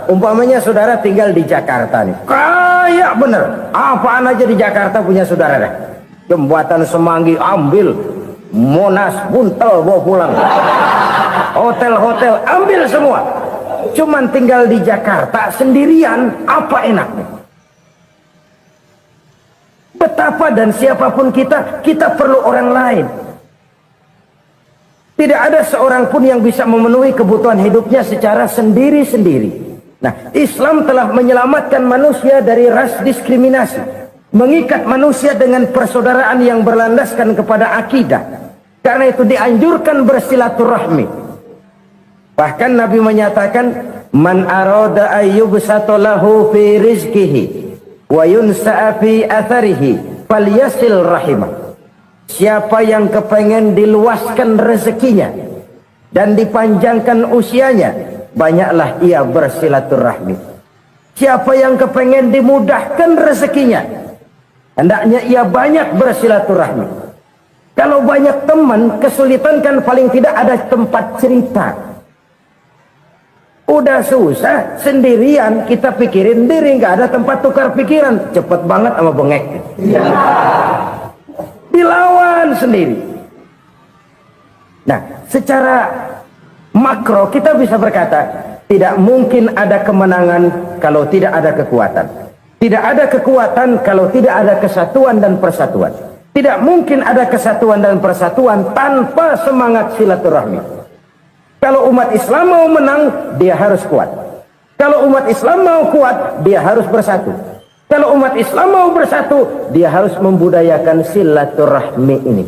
Umpamanya saudara tinggal di Jakarta nih. Kayak bener. Apaan aja di Jakarta punya saudara deh. Jembatan Semanggi ambil. Monas buntel bawa pulang. Hotel-hotel ambil semua. Cuman tinggal di Jakarta sendirian, apa enaknya? Betapa dan siapapun kita perlu orang lain. Tidak ada seorang pun yang bisa memenuhi kebutuhan hidupnya secara sendiri-sendiri. Nah, Islam telah menyelamatkan manusia dari ras diskriminasi, mengikat manusia dengan persaudaraan yang berlandaskan kepada akidah. Karena itu dianjurkan bersilaturahmi. Bahkan Nabi menyatakan, man arada ayyubsata lahu fi rizqihi wa yunsa'a fi atharihi falyasil rahimah. Siapa yang kepengen diluaskan rezekinya dan dipanjangkan usianya, banyaklah ia bersilaturahmi. Siapa yang kepengen dimudahkan rezekinya, hendaknya ia banyak bersilaturahmi. Kalau banyak teman, kesulitan kan paling tidak ada tempat cerita. Udah susah sendirian, kita pikirin diri, nggak ada tempat tukar pikiran. Cepet banget sama bengek. Dilawan sendiri. Nah, secara makro kita bisa berkata, tidak mungkin ada kemenangan kalau tidak ada kekuatan. Tidak ada kekuatan kalau tidak ada kesatuan dan persatuan. Tidak mungkin ada kesatuan dan persatuan tanpa semangat silaturahmi. Kalau umat Islam mau menang, dia harus kuat. Kalau umat Islam mau kuat, dia harus bersatu. Kalau umat Islam mau bersatu, dia harus membudayakan silaturahmi ini.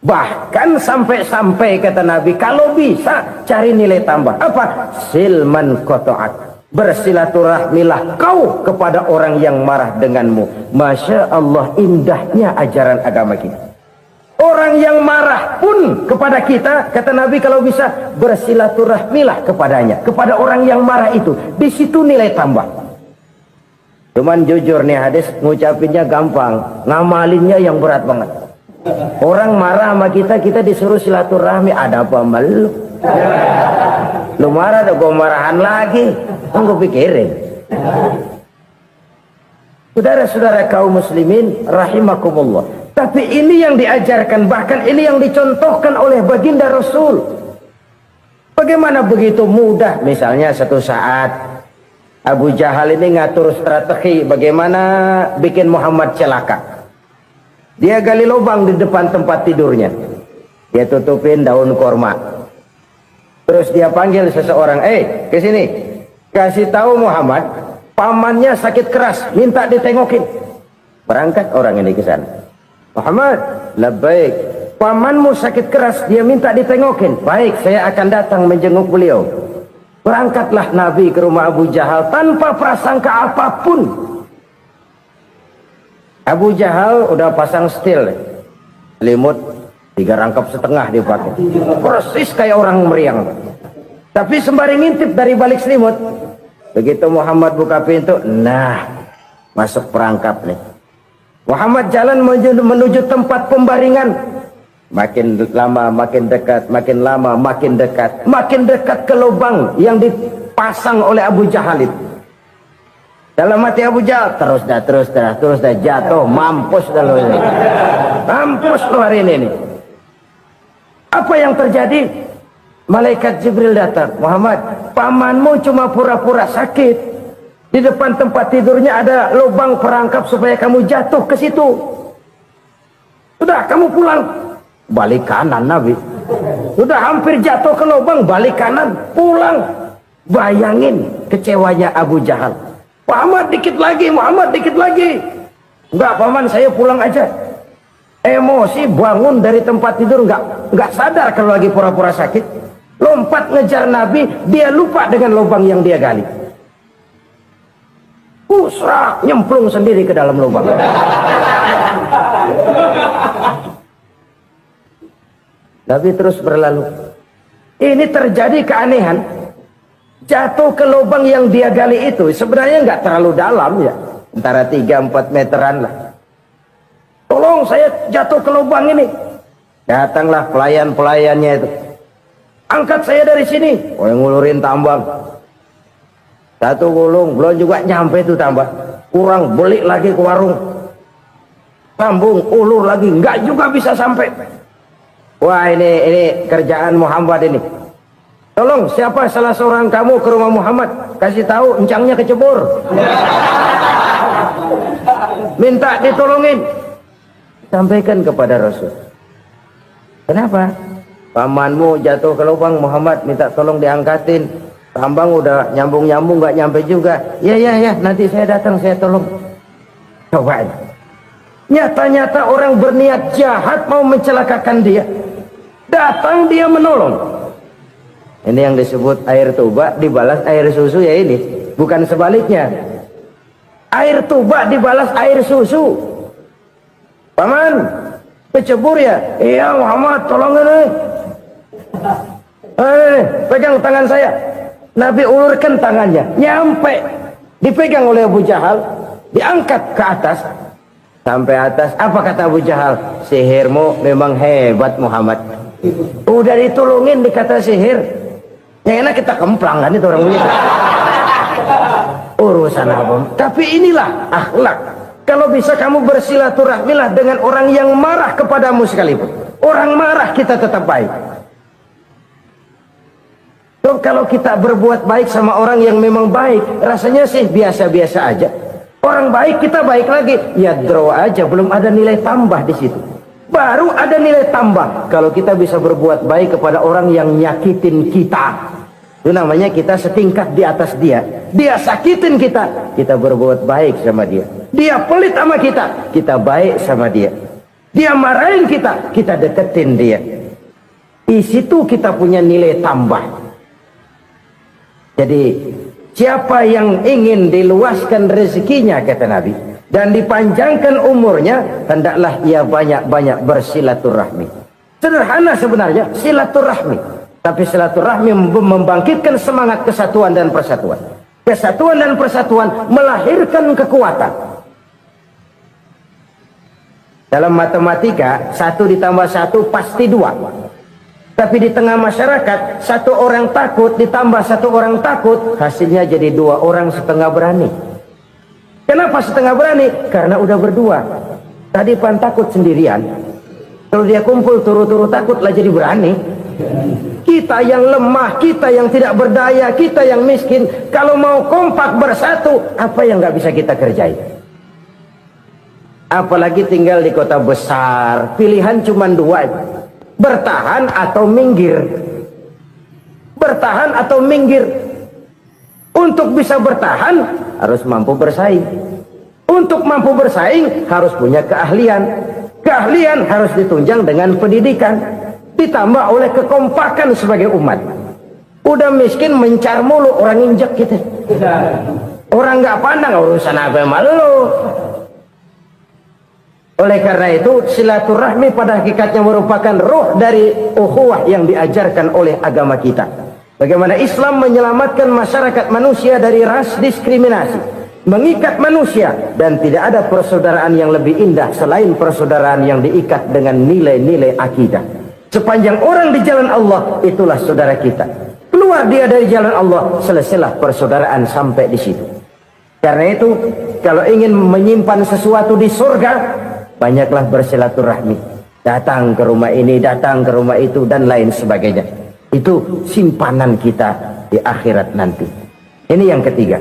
Bahkan sampai-sampai kata Nabi, kalau bisa cari nilai tambah. Apa? Silman qata'ak. Bersilaturahmilah kau kepada orang yang marah denganmu. Masya Allah, indahnya ajaran agama kita. Orang yang marah pun kepada kita, kata Nabi, kalau bisa bersilaturahmilah kepadanya, kepada orang yang marah itu. Di situ nilai tambah. Cuman jujur nih hadis, ngucapinnya gampang, ngamalinnya yang berat banget. Orang marah sama kita, kita disuruh silaturahmi, ada apa malu? Lu marah tuh, gue marahan lagi. Tunggu pikirin. Saudara-saudara kaum muslimin rahimakumullah. Tapi ini yang diajarkan, bahkan ini yang dicontohkan oleh baginda Rasul. Bagaimana begitu mudah, misalnya satu saat Abu Jahal ini ngatur strategi bagaimana bikin Muhammad celaka. Dia gali lubang di depan tempat tidurnya. Dia tutupin daun korma. Terus dia panggil seseorang, ke sini. Kasih tahu Muhammad, pamannya sakit keras, minta ditengokin. Berangkat orang ini ke sana. Muhammad, labbaik. Pamanmu sakit keras, dia minta ditengokin. Baik, saya akan datang menjenguk beliau. Berangkatlah Nabi ke rumah Abu Jahal tanpa prasangka apapun. Abu Jahal udah pasang setil, selimut 3 rangkap setengah dipakai, persis kayak orang meriang. Tapi sembari ngintip dari balik selimut, begitu Muhammad buka pintu, nah masuk perangkap nih. Muhammad jalan menuju tempat pembaringan. Makin lama makin dekat, makin lama makin dekat, makin dekat ke lubang yang dipasang oleh Abu Jahal itu. Dalam hati Abu Jahal, terus dah jatuh, mampus dah lo ini. Mampus lo hari ini. Apa yang terjadi? Malaikat Jibril datang. Muhammad, pamanmu cuma pura-pura sakit. Di depan tempat tidurnya ada lubang perangkap supaya kamu jatuh ke situ. Sudah, kamu pulang. Balik kanan Nabi. Sudah hampir jatuh ke lubang, balik kanan, pulang. Bayangin kecewanya Abu Jahal. Muhammad dikit lagi, Muhammad dikit lagi. Enggak paman, saya pulang aja. Emosi bangun dari tempat tidur, enggak sadar kalau lagi pura-pura sakit. Lompat ngejar Nabi, dia lupa dengan lubang yang dia gali. Pusrak, nyemplung sendiri ke dalam lubang. Nabi terus berlalu. Ini terjadi keanehan. Jatuh ke lubang yang dia gali itu sebenarnya nggak terlalu dalam ya, antara 3-4 meteran lah. Tolong, saya jatuh ke lubang ini. Datanglah pelayan-pelayannya itu. Angkat saya dari sini. Oh, yang ngulurin tambang. Satu gulung, belum juga nyampe itu tambah. Kurang, beli lagi ke warung. Sambung, ulur lagi, nggak juga bisa sampai. Wah, ini kerjaan Muhammad ini. Tolong, siapa salah seorang kamu ke rumah Muhammad, kasih tahu encangnya kecebur. Minta ditolongin. Sampaikan kepada Rasul. Kenapa? Pamanmu jatuh ke lubang, Muhammad minta tolong diangkatin. Tambang udah nyambung-nyambung nggak nyampe juga. Ya, nanti saya datang, saya tolong. Coba. Nyata-nyata orang berniat jahat mau mencelakakan dia. Datang dia menolong. Ini yang disebut air tuba dibalas air susu ya ini. Bukan sebaliknya. Air tuba dibalas air susu. Paman, kecebur ya? Iya Muhammad, tolong ini. Pegang tangan saya. Nabi ulurkan tangannya, nyampe, dipegang oleh Abu Jahal, diangkat ke atas, sampai atas. Apa kata Abu Jahal? Sihirmu memang hebat Muhammad. Udah ditolongin dikata sihir. Yang enak kita kemplang kan itu orang begitu. Urusan apa? Tapi inilah akhlak. Kalau bisa kamu bersilaturahmilah dengan orang yang marah kepadamu sekalipun. Orang marah kita tetap baik. So, kalau kita berbuat baik sama orang yang memang baik, rasanya sih biasa-biasa aja. Orang baik kita baik lagi, ya draw aja, belum ada nilai tambah di situ. Baru ada nilai tambah kalau kita bisa berbuat baik kepada orang yang nyakitin kita. Itu namanya kita setingkat di atas dia. Dia sakitin kita, kita berbuat baik sama dia. Dia pelit sama kita baik sama dia. Dia marahin kita deketin dia. Di situ kita punya nilai tambah. Jadi siapa yang ingin diluaskan rezekinya, kata Nabi, dan dipanjangkan umurnya, hendaklah ia banyak-banyak bersilaturahmi. Sederhana sebenarnya silaturahmi, tapi silaturahmi membangkitkan semangat kesatuan dan persatuan. Kesatuan dan persatuan melahirkan kekuatan. Dalam matematika 1 ditambah 1 pasti 2. Tapi di tengah masyarakat 1 orang takut ditambah 1 orang takut, hasilnya jadi 2 orang setengah berani. Kenapa setengah berani? Karena udah berdua. Tadi pan takut sendirian, kalau dia kumpul turu-turu takutlah jadi berani. Kita yang lemah, kita yang tidak berdaya, kita yang miskin, kalau mau kompak bersatu, apa yang nggak bisa kita kerjain? Apalagi tinggal di kota besar, pilihan cuma 2, bertahan atau minggir. Bertahan atau minggir. Untuk bisa bertahan harus mampu bersaing. Untuk mampu bersaing harus punya keahlian. Keahlian harus ditunjang dengan pendidikan, ditambah oleh kekompakan sebagai umat. Udah miskin mencar mulu, orang injek gitu. Orang nggak pandang urusan apa malu. Oleh karena itu silaturahmi pada hakikatnya merupakan roh dari ukhuwah yang diajarkan oleh agama kita. Bagaimana Islam menyelamatkan masyarakat manusia dari ras diskriminasi, mengikat manusia, dan tidak ada persaudaraan yang lebih indah selain persaudaraan yang diikat dengan nilai-nilai akidah. Sepanjang orang di jalan Allah, itulah saudara kita. Keluar dia dari jalan Allah, selesailah persaudaraan sampai di situ. Karena itu, kalau ingin menyimpan sesuatu di surga, banyaklah bersilaturahmi. Datang ke rumah ini, datang ke rumah itu, dan lain sebagainya. Itu simpanan kita di akhirat nanti. Ini yang ketiga.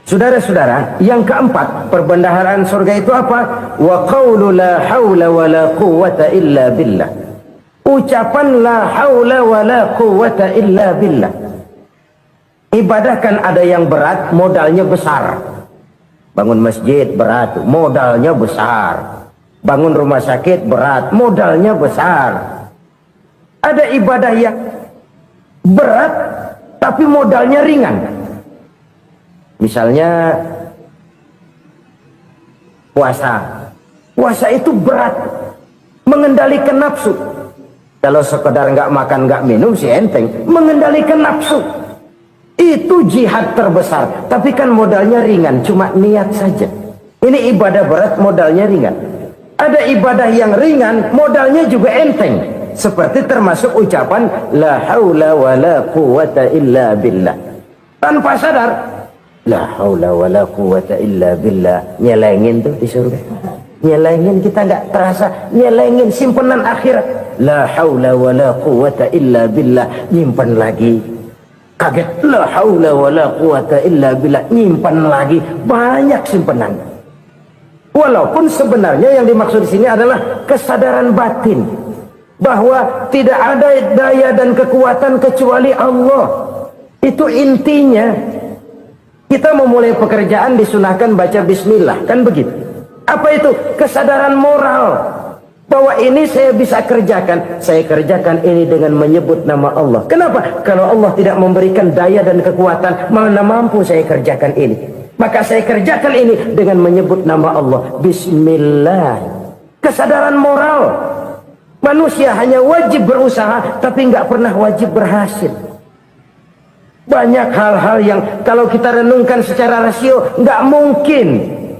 Saudara-saudara, yang keempat, perbendaharaan surga itu apa? Wa qawlu la hawla wa la quwwata illa billah. Ucapan la hawla wa la quwwata illa billah. Ibadah kan ada yang berat, modalnya besar. Bangun masjid berat, modalnya besar. Bangun rumah sakit berat, modalnya besar. Ada ibadah yang berat tapi modalnya ringan. Misalnya puasa. Puasa itu berat, mengendalikan nafsu. Kalau sekedar nggak makan nggak minum sih enteng. Mengendalikan nafsu itu jihad terbesar. Tapi kan modalnya ringan, cuma niat saja. Ini ibadah berat, modalnya ringan. Ada ibadah yang ringan, modalnya juga enteng. Seperti termasuk ucapan la haula wa la quwwata illa billah. Tanpa sadar, la haula wa la quwwata illa billah. Nyelengin tuh di surga. Nyelengin, kita nggak terasa. Nyelengin simpenan akhirat. La haula wa la quwwata illa billah. Nyimpan lagi. Kaget, la haula wa la quwwata illa billah. Nyimpan lagi. Banyak simpenan. Walaupun sebenarnya yang dimaksud di sini adalah kesadaran batin. Bahwa tidak ada daya dan kekuatan kecuali Allah. Itu intinya. Kita memulai pekerjaan disunahkan baca bismillah, kan begitu. Apa itu? Kesadaran moral bahwa ini saya bisa kerjakan. Saya kerjakan ini dengan menyebut nama Allah. Kenapa? Kalau Allah tidak memberikan daya dan kekuatan, mana mampu saya kerjakan ini. Maka saya kerjakan ini dengan menyebut nama Allah. Bismillah. Kesadaran moral. Manusia hanya wajib berusaha, tapi nggak pernah wajib berhasil. Banyak hal-hal yang kalau kita renungkan secara rasio nggak mungkin,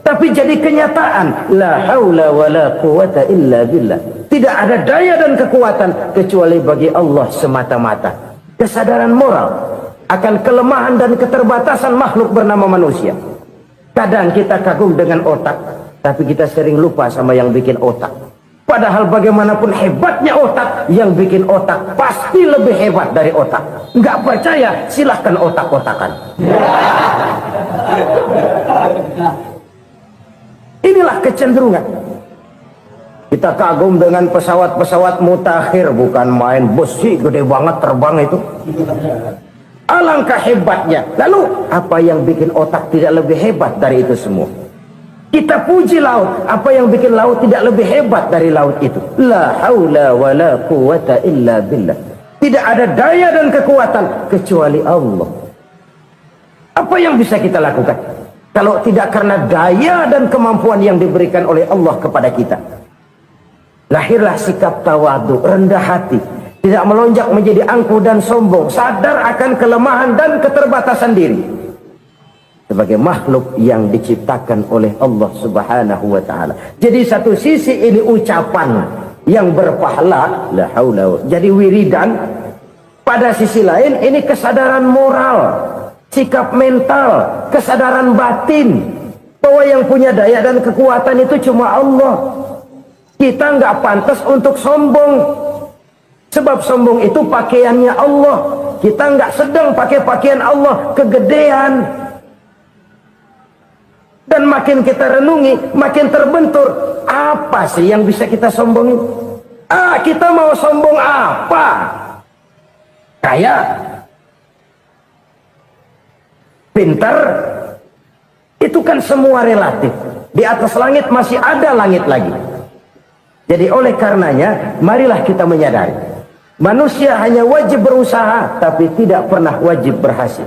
tapi jadi kenyataan. La haula wa la quwwata illa billah. Tidak ada daya dan kekuatan kecuali bagi Allah semata-mata. kesadaran moral akan kelemahan dan keterbatasan makhluk bernama manusia. Kadang kita kagum dengan otak, tapi kita sering lupa sama yang bikin otak. Padahal bagaimanapun hebatnya otak, yang bikin otak pasti lebih hebat dari otak. Nggak percaya, silahkan otak-otakan. Inilah kecenderungan. Kita kagum dengan pesawat-pesawat mutakhir, bukan main, besi gede banget terbang itu. Alangkah hebatnya. Lalu apa yang bikin otak tidak lebih hebat dari itu semua? Kita puji laut, apa yang bikin laut tidak lebih hebat dari laut itu? La haula wa la quwata illa billah. Tidak ada daya dan kekuatan kecuali Allah. Apa yang bisa kita lakukan kalau tidak karena daya dan kemampuan yang diberikan oleh Allah kepada kita? Lahirlah sikap tawadu, rendah hati, tidak melonjak menjadi angkuh dan sombong, sadar akan kelemahan dan keterbatasan diri sebagai makhluk yang diciptakan oleh Allah Subhanahu wa taala. Jadi satu sisi ini ucapan yang berpahala, la haula, jadi wiridan. Pada sisi lain ini kesadaran moral, sikap mental, kesadaran batin bahwa yang punya daya dan kekuatan itu cuma Allah. Kita nggak pantas untuk sombong, sebab sombong itu pakaiannya Allah. Kita nggak sedang pakai pakaian Allah, kegedean. Dan makin kita renungi, makin terbentur. Apa sih yang bisa kita sombongin? Kita mau sombong apa? Kaya, pintar, itu kan semua relatif. Di atas langit masih ada langit lagi. Jadi oleh karenanya, marilah kita menyadari, manusia hanya wajib berusaha, tapi tidak pernah wajib berhasil.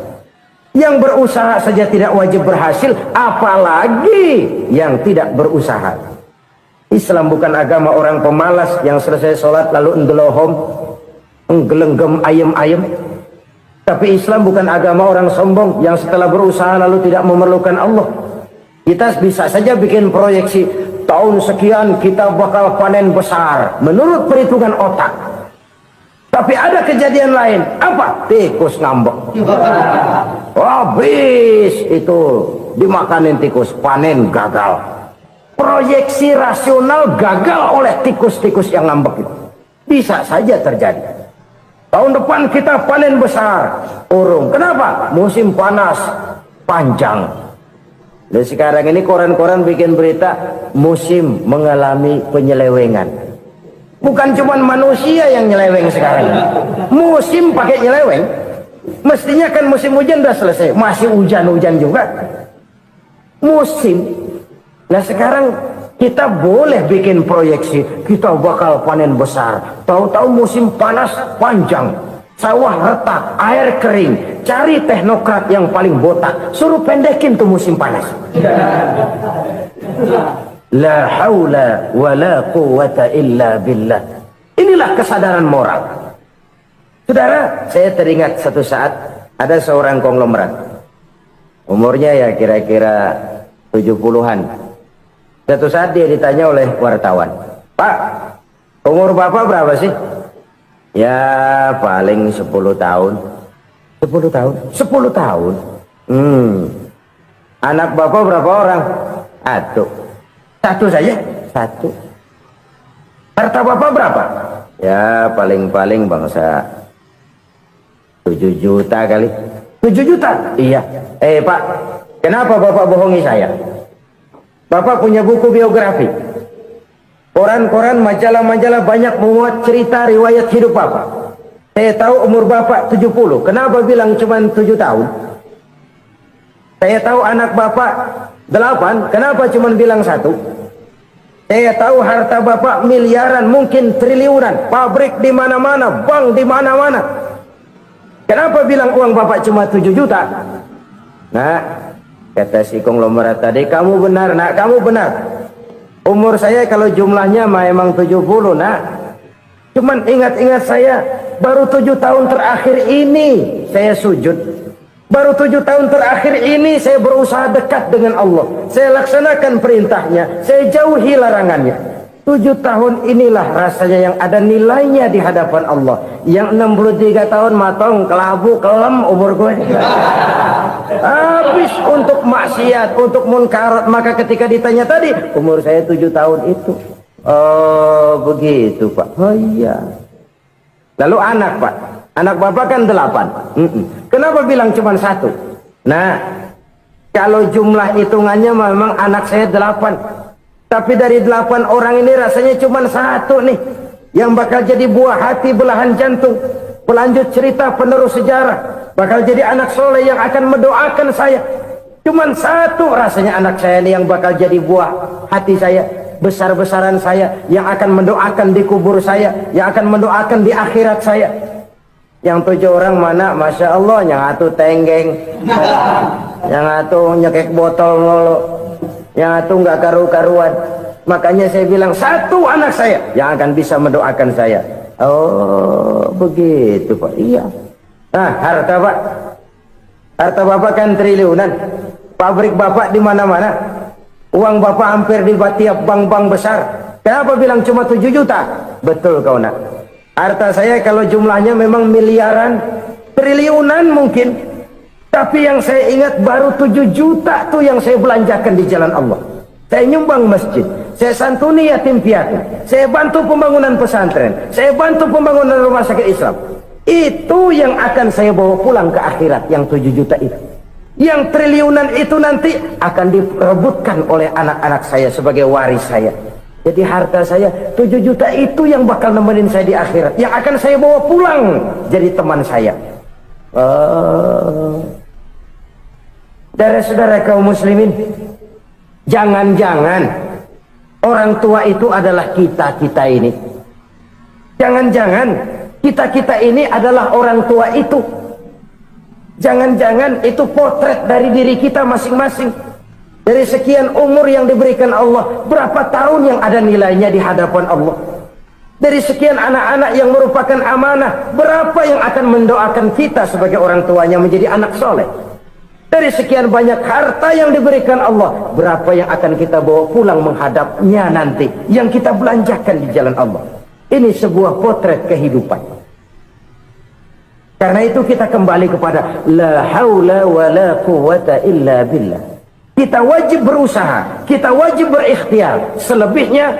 Yang berusaha saja tidak wajib berhasil, apalagi yang tidak berusaha. Islam bukan agama orang pemalas yang selesai sholat lalu endelohom, enggelenggem ayem-ayem. Tapi Islam bukan agama orang sombong yang setelah berusaha lalu tidak memerlukan Allah. Kita bisa saja bikin proyeksi, tahun sekian kita bakal panen besar menurut perhitungan otak. Tapi ada kejadian lain. Apa? Tikus ngambek. Habis itu dimakanin tikus, panen gagal. Proyeksi rasional gagal oleh tikus-tikus yang ngambek itu. Bisa saja terjadi. Tahun depan kita panen besar, urung. Kenapa? Musim panas panjang. Dan sekarang ini koran-koran bikin berita musim mengalami penyelewengan. Bukan cuma manusia yang nyeleweng sekarang. Musim pakai nyeleweng. Mestinya kan musim hujan udah selesai, masih hujan-hujan juga. Musim. Nah sekarang kita boleh bikin proyeksi, kita bakal panen besar. Tahu-tahu musim panas panjang, sawah retak, air kering. Cari teknokrat yang paling botak, suruh pendekin tuh musim panas. La haula wa la quwata illa billah. Inilah kesadaran moral. Saudara, saya teringat satu saat ada seorang konglomerat. Umurnya ya kira-kira 70-an. Satu saat dia ditanya oleh wartawan, "Pak, umur Bapak berapa sih?" "Ya paling 10 tahun." 10 tahun? 10 tahun? Anak Bapak berapa orang? Satu saja? Satu. Harta Bapak berapa? Ya paling-paling bangsa 7 juta kali. 7 juta? Iya. Pak, kenapa Bapak bohongi saya? Bapak punya buku biografi. Koran-koran, majalah-majalah banyak memuat cerita riwayat hidup Bapak. Saya tahu umur Bapak 70. Kenapa bilang cuma 7 tahun? Saya tahu anak Bapak 8. Kenapa cuma bilang 1? Saya tahu harta Bapak miliaran, mungkin triliunan. Pabrik di mana-mana, bank di mana-mana. Kenapa bilang uang Bapak cuma 7 juta? Nah, kata si konglomerat tadi, kamu benar nak, kamu benar. Umur saya kalau jumlahnya memang 70 nak. Cuman ingat-ingat saya, baru 7 tahun terakhir ini saya sujud. Baru 7 tahun terakhir ini saya berusaha dekat dengan Allah. Saya laksanakan perintahnya, saya jauhi larangannya. 7 tahun inilah rasanya yang ada nilainya di hadapan Allah. Yang 63 tahun matong, kelabu, kelem umur gue. Habis untuk maksiat, untuk munkarat. Maka ketika ditanya tadi, umur saya 7 tahun itu. Oh begitu Pak. Oh iya. Lalu anak Pak, anak Bapak kan 8. Kenapa bilang cuma 1? Nah, kalau jumlah hitungannya memang anak saya 8. Tapi dari 8 orang ini rasanya cuma 1 nih yang bakal jadi buah hati, belahan jantung, pelanjut cerita, penerus sejarah, bakal jadi anak soleh yang akan mendoakan saya. Cuma 1 rasanya anak saya ini yang bakal jadi buah hati saya, besar-besaran saya, yang akan mendoakan di kubur saya, yang akan mendoakan di akhirat saya. Yang 7 orang mana? Masya Allah, yang 1 tenggeng, yang 1 nyekek botol mulu, yang 1 nggak karu-karuan. Makanya saya bilang 1 anak saya yang akan bisa mendoakan saya. Oh begitu Pak. Iya. Nah harta Pak, harta Bapak kan triliunan, pabrik Bapak di mana-mana, uang Bapak hampir di tiap bank-bank besar. Kenapa bilang cuma 7 juta? Betul kau nak. Harta saya kalau jumlahnya memang miliaran, triliunan mungkin, tapi yang saya ingat baru 7 juta tuh yang saya belanjakan di jalan Allah. Saya nyumbang masjid, saya santuni yatim piatu, saya bantu pembangunan pesantren, saya bantu pembangunan rumah sakit Islam. Itu yang akan saya bawa pulang ke akhirat, yang 7 juta itu. Yang triliunan itu nanti akan diperebutkan oleh anak-anak saya sebagai waris saya. Jadi harta saya 7 juta itu yang bakal nemenin saya di akhirat, yang akan saya bawa pulang jadi teman saya. Saudara-saudara kaum muslimin, jangan-jangan orang tua itu adalah kita-kita ini. Jangan-jangan kita-kita ini adalah orang tua itu. Jangan-jangan itu potret dari diri kita masing-masing. Dari sekian umur yang diberikan Allah, berapa tahun yang ada nilainya di hadapan Allah? Dari sekian anak-anak yang merupakan amanah, berapa yang akan mendoakan kita sebagai orang tuanya menjadi anak soleh? Dari sekian banyak harta yang diberikan Allah, berapa yang akan kita bawa pulang menghadapnya nanti, yang kita belanjakan di jalan Allah? Ini sebuah potret kehidupan. Karena itu kita kembali kepada la haula wa la quwwata illa billah. Kita wajib berusaha, kita wajib berikhtiar. Selebihnya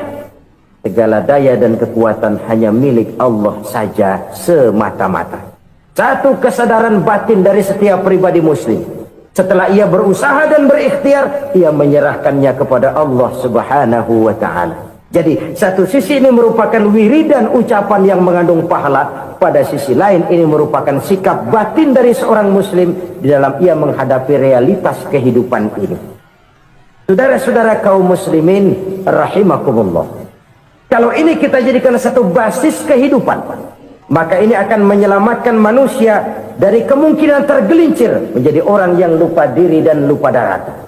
segala daya dan kekuatan hanya milik Allah saja semata-mata. Satu kesadaran batin dari setiap pribadi muslim. Setelah ia berusaha dan berikhtiar, ia menyerahkannya kepada Allah Subhanahu wa ta'ala. Jadi satu sisi ini merupakan wiridan ucapan yang mengandung pahala, pada sisi lain ini merupakan sikap batin dari seorang muslim di dalam ia menghadapi realitas kehidupan ini. Saudara-saudara kaum muslimin rahimakumullah, kalau ini kita jadikan satu basis kehidupan, maka ini akan menyelamatkan manusia dari kemungkinan tergelincir menjadi orang yang lupa diri dan lupa darat.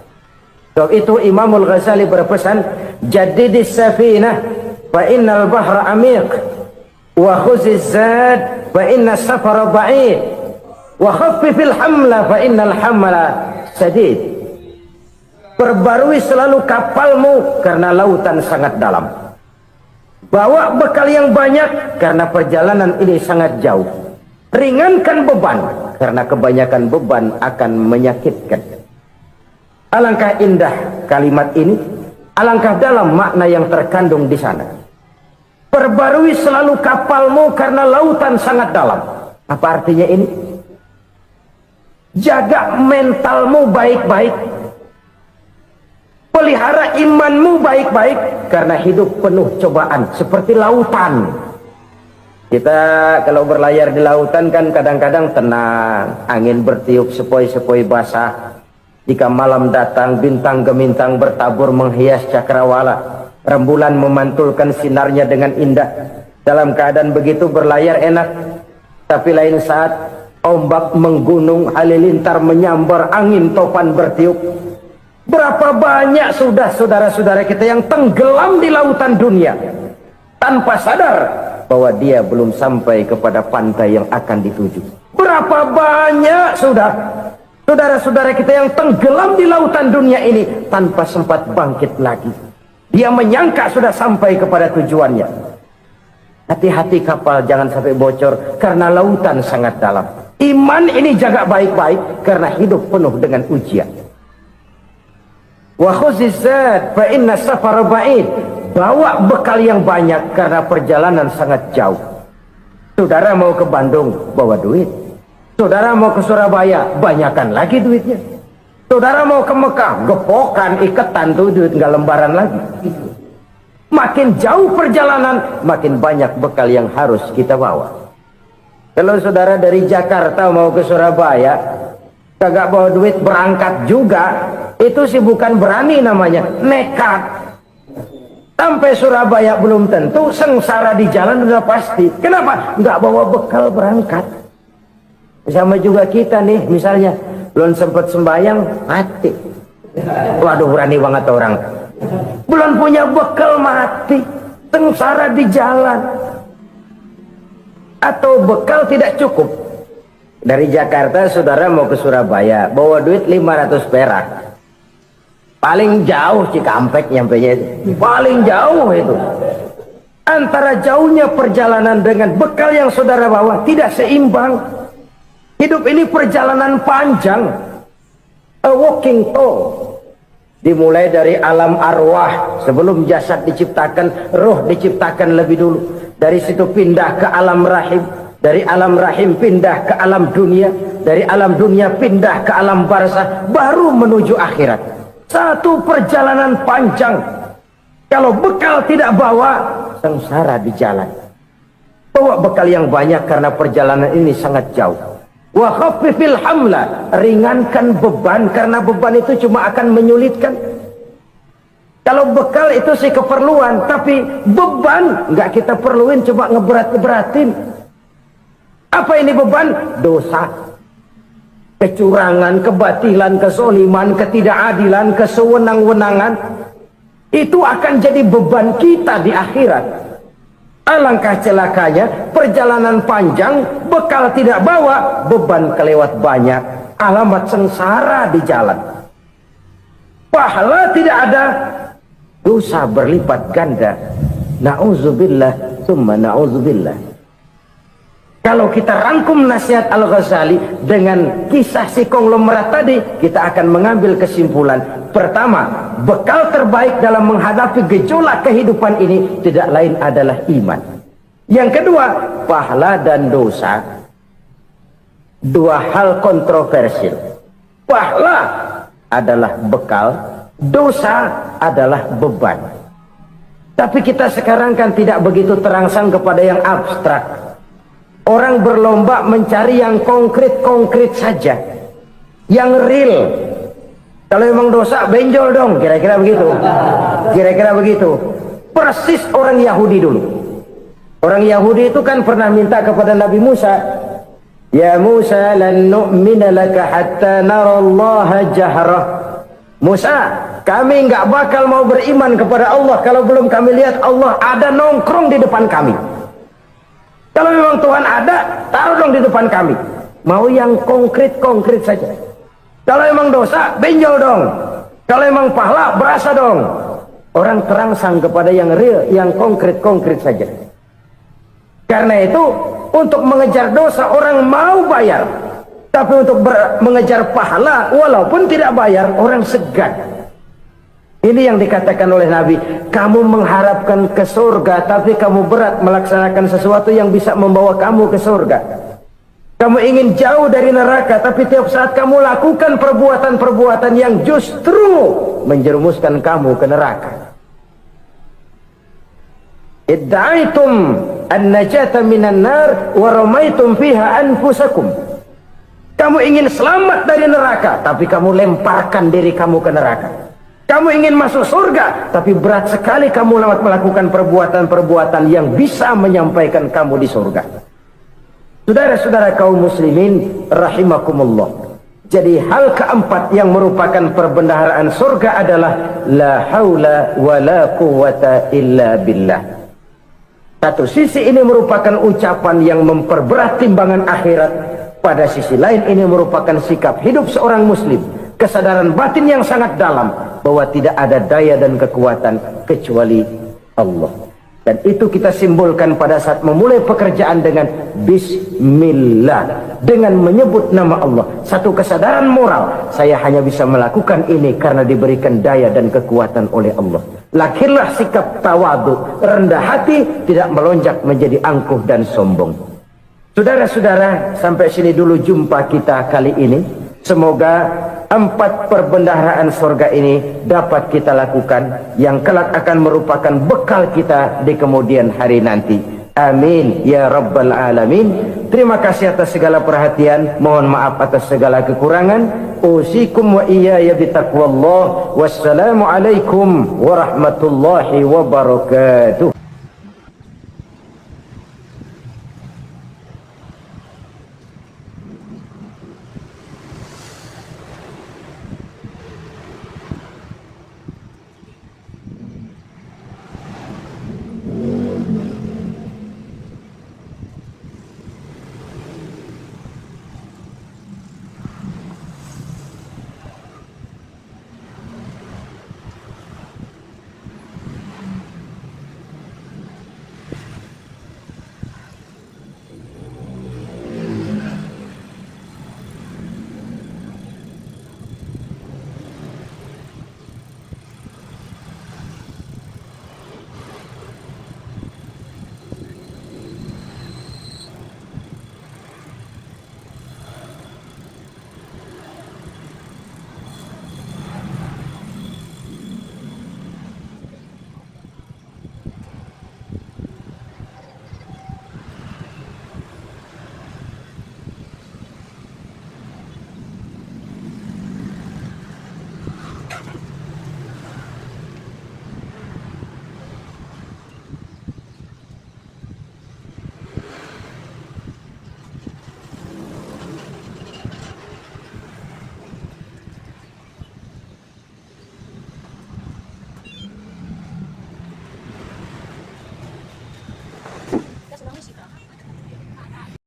Sebab itu Imamul Ghazali berpesan, jaddidis safinah fa innal bahra amiq wa khuziz zad fa inna safara ba'id wa khaffifil hamla fa innal hamla sadid. Perbarui selalu kapalmu karena lautan sangat dalam. Bawa bekal yang banyak karena perjalanan ini sangat jauh. Ringankan beban karena kebanyakan beban akan menyakitkan. Alangkah indah kalimat ini, alangkah dalam makna yang terkandung di sana. Perbarui selalu kapalmu karena lautan sangat dalam. Apa artinya ini? Jaga mentalmu baik-baik. Pelihara imanmu baik-baik, karena hidup penuh cobaan seperti lautan. Kita kalau berlayar di lautan kan kadang-kadang tenang, angin bertiup sepoi-sepoi basah. Jika malam datang, bintang gemintang bertabur menghias cakrawala, rembulan memantulkan sinarnya dengan indah. Dalam keadaan begitu berlayar enak, tapi lain saat ombak menggunung, halilintar menyambar, angin topan bertiup. Berapa banyak sudah saudara-saudara kita yang tenggelam di lautan dunia tanpa sadar bahwa dia belum sampai kepada pantai yang akan dituju. Berapa banyak sudah saudara-saudara kita yang tenggelam di lautan dunia ini tanpa sempat bangkit lagi. Dia menyangka sudah sampai kepada tujuannya. Hati-hati kapal jangan sampai bocor karena lautan sangat dalam. Iman ini jaga baik-baik karena hidup penuh dengan ujian. Wa khuzizat fa inna safara ba'id. Bawa bekal yang banyak karena perjalanan sangat jauh. Saudara mau ke Bandung, bawa duit. Saudara mau ke Surabaya, banyakan lagi duitnya. Saudara mau ke Mekah, gepokan, iketan tuh duit nggak lembaran lagi. Makin jauh perjalanan, makin banyak bekal yang harus kita bawa. Kalau saudara dari Jakarta mau ke Surabaya, kagak bawa duit berangkat juga, itu sih bukan berani namanya, nekat. Sampai Surabaya belum tentu, sengsara di jalan udah pasti. Kenapa? Nggak bawa bekal berangkat. Sama juga kita nih, misalnya belum sempat sembahyang, mati. Waduh, berani banget orang. Belum punya bekal, mati. Sengsara di jalan. Atau bekal tidak cukup. Dari Jakarta saudara mau ke Surabaya, bawa duit 500 perak. Paling jauh Cikampek nyampenya itu. Paling jauh itu. Antara jauhnya perjalanan dengan bekal yang saudara bawa tidak seimbang. Hidup ini perjalanan panjang, a walking tour. Dimulai dari alam arwah, sebelum jasad diciptakan, roh diciptakan lebih dulu. Dari situ pindah ke alam rahim, dari alam rahim pindah ke alam dunia, dari alam dunia pindah ke alam barzah, baru menuju akhirat. Satu perjalanan panjang. Kalau bekal tidak bawa, sengsara di jalan. Bawa bekal yang banyak karena perjalanan ini sangat jauh. Wa khaffifil hamla, ringankan beban karena beban itu cuma akan menyulitkan. Kalau bekal itu sih keperluan, tapi beban nggak kita perluin, cuma ngeberat-beratin. Apa ini beban? Dosa, kecurangan, kebatilan, kesoliman, ketidakadilan, kesewenang-wenangan. Itu akan jadi beban kita di akhirat. Alangkah celakanya, perjalanan panjang, bekal tidak bawa, beban kelewat banyak, alamat sengsara di jalan. Pahala tidak ada, dosa berlipat ganda. Na'udzubillah, summa na'udzubillah. Kalau kita rangkum nasihat Al-Ghazali dengan kisah si konglomerat tadi, kita akan mengambil kesimpulan. Pertama, bekal terbaik dalam menghadapi gejolak kehidupan ini tidak lain adalah iman. Yang kedua, pahala dan dosa. Dua hal kontroversial. Pahala adalah bekal, dosa adalah beban. Tapi kita sekarang kan tidak begitu terangsang kepada yang abstrak. Orang berlomba mencari yang konkret-konkret saja, yang real. Kalau memang dosa, benjol dong, kira-kira begitu. Kira-kira begitu. Persis orang Yahudi dulu. Orang Yahudi itu kan pernah minta kepada Nabi Musa, ya Musa, lan nu'mina laka hatta narallaha jahrah. Musa, kami nggak bakal mau beriman kepada Allah kalau belum kami lihat Allah ada nongkrong di depan kami. Kalau memang Tuhan ada, taruh dong di depan kami. Mau yang konkret-konkret saja. Kalau memang dosa, benjol dong. Kalau memang pahala, berasa dong. Orang terangsang kepada yang real, yang konkret-konkret saja. Karena itu, untuk mengejar dosa, orang mau bayar. Tapi untuk mengejar pahala, walaupun tidak bayar, orang segan. Ini yang dikatakan oleh Nabi, kamu mengharapkan ke surga, tapi kamu berat melaksanakan sesuatu yang bisa membawa kamu ke surga. Kamu ingin jauh dari neraka, tapi tiap saat kamu lakukan perbuatan-perbuatan yang justru menjerumuskan kamu ke neraka. Idda'aitum an-najata minan nar wa ramaitum fiha anfusakum. Kamu ingin selamat dari neraka, tapi kamu lemparkan diri kamu ke neraka. Kamu ingin masuk surga, tapi berat sekali kamu melakukan perbuatan-perbuatan yang bisa menyampaikan kamu di surga. Saudara-saudara kaum muslimin rahimakumullah. Jadi hal keempat yang merupakan perbendaharaan surga adalah la haula wa la quwwata illa billah. Satu sisi ini merupakan ucapan yang memperberat timbangan akhirat. Pada sisi lain ini merupakan sikap hidup seorang muslim. Kesadaran batin yang sangat dalam bahwa tidak ada daya dan kekuatan kecuali Allah. Dan itu kita simbolkan pada saat memulai pekerjaan dengan Bismillah, dengan menyebut nama Allah. Satu kesadaran moral, saya hanya bisa melakukan ini karena diberikan daya dan kekuatan oleh Allah. Lahirlah sikap tawadu, rendah hati, tidak melonjak menjadi angkuh dan sombong. Saudara-saudara, sampai sini dulu jumpa kita kali ini. Semoga 4 perbendaharaan surga ini dapat kita lakukan, yang kelak akan merupakan bekal kita di kemudian hari nanti. Amin ya rabbal alamin. Terima kasih atas segala perhatian, mohon maaf atas segala kekurangan. Usikum wa iyaya bitaqwallah. Wassalamu alaikum warahmatullahi wabarakatuh.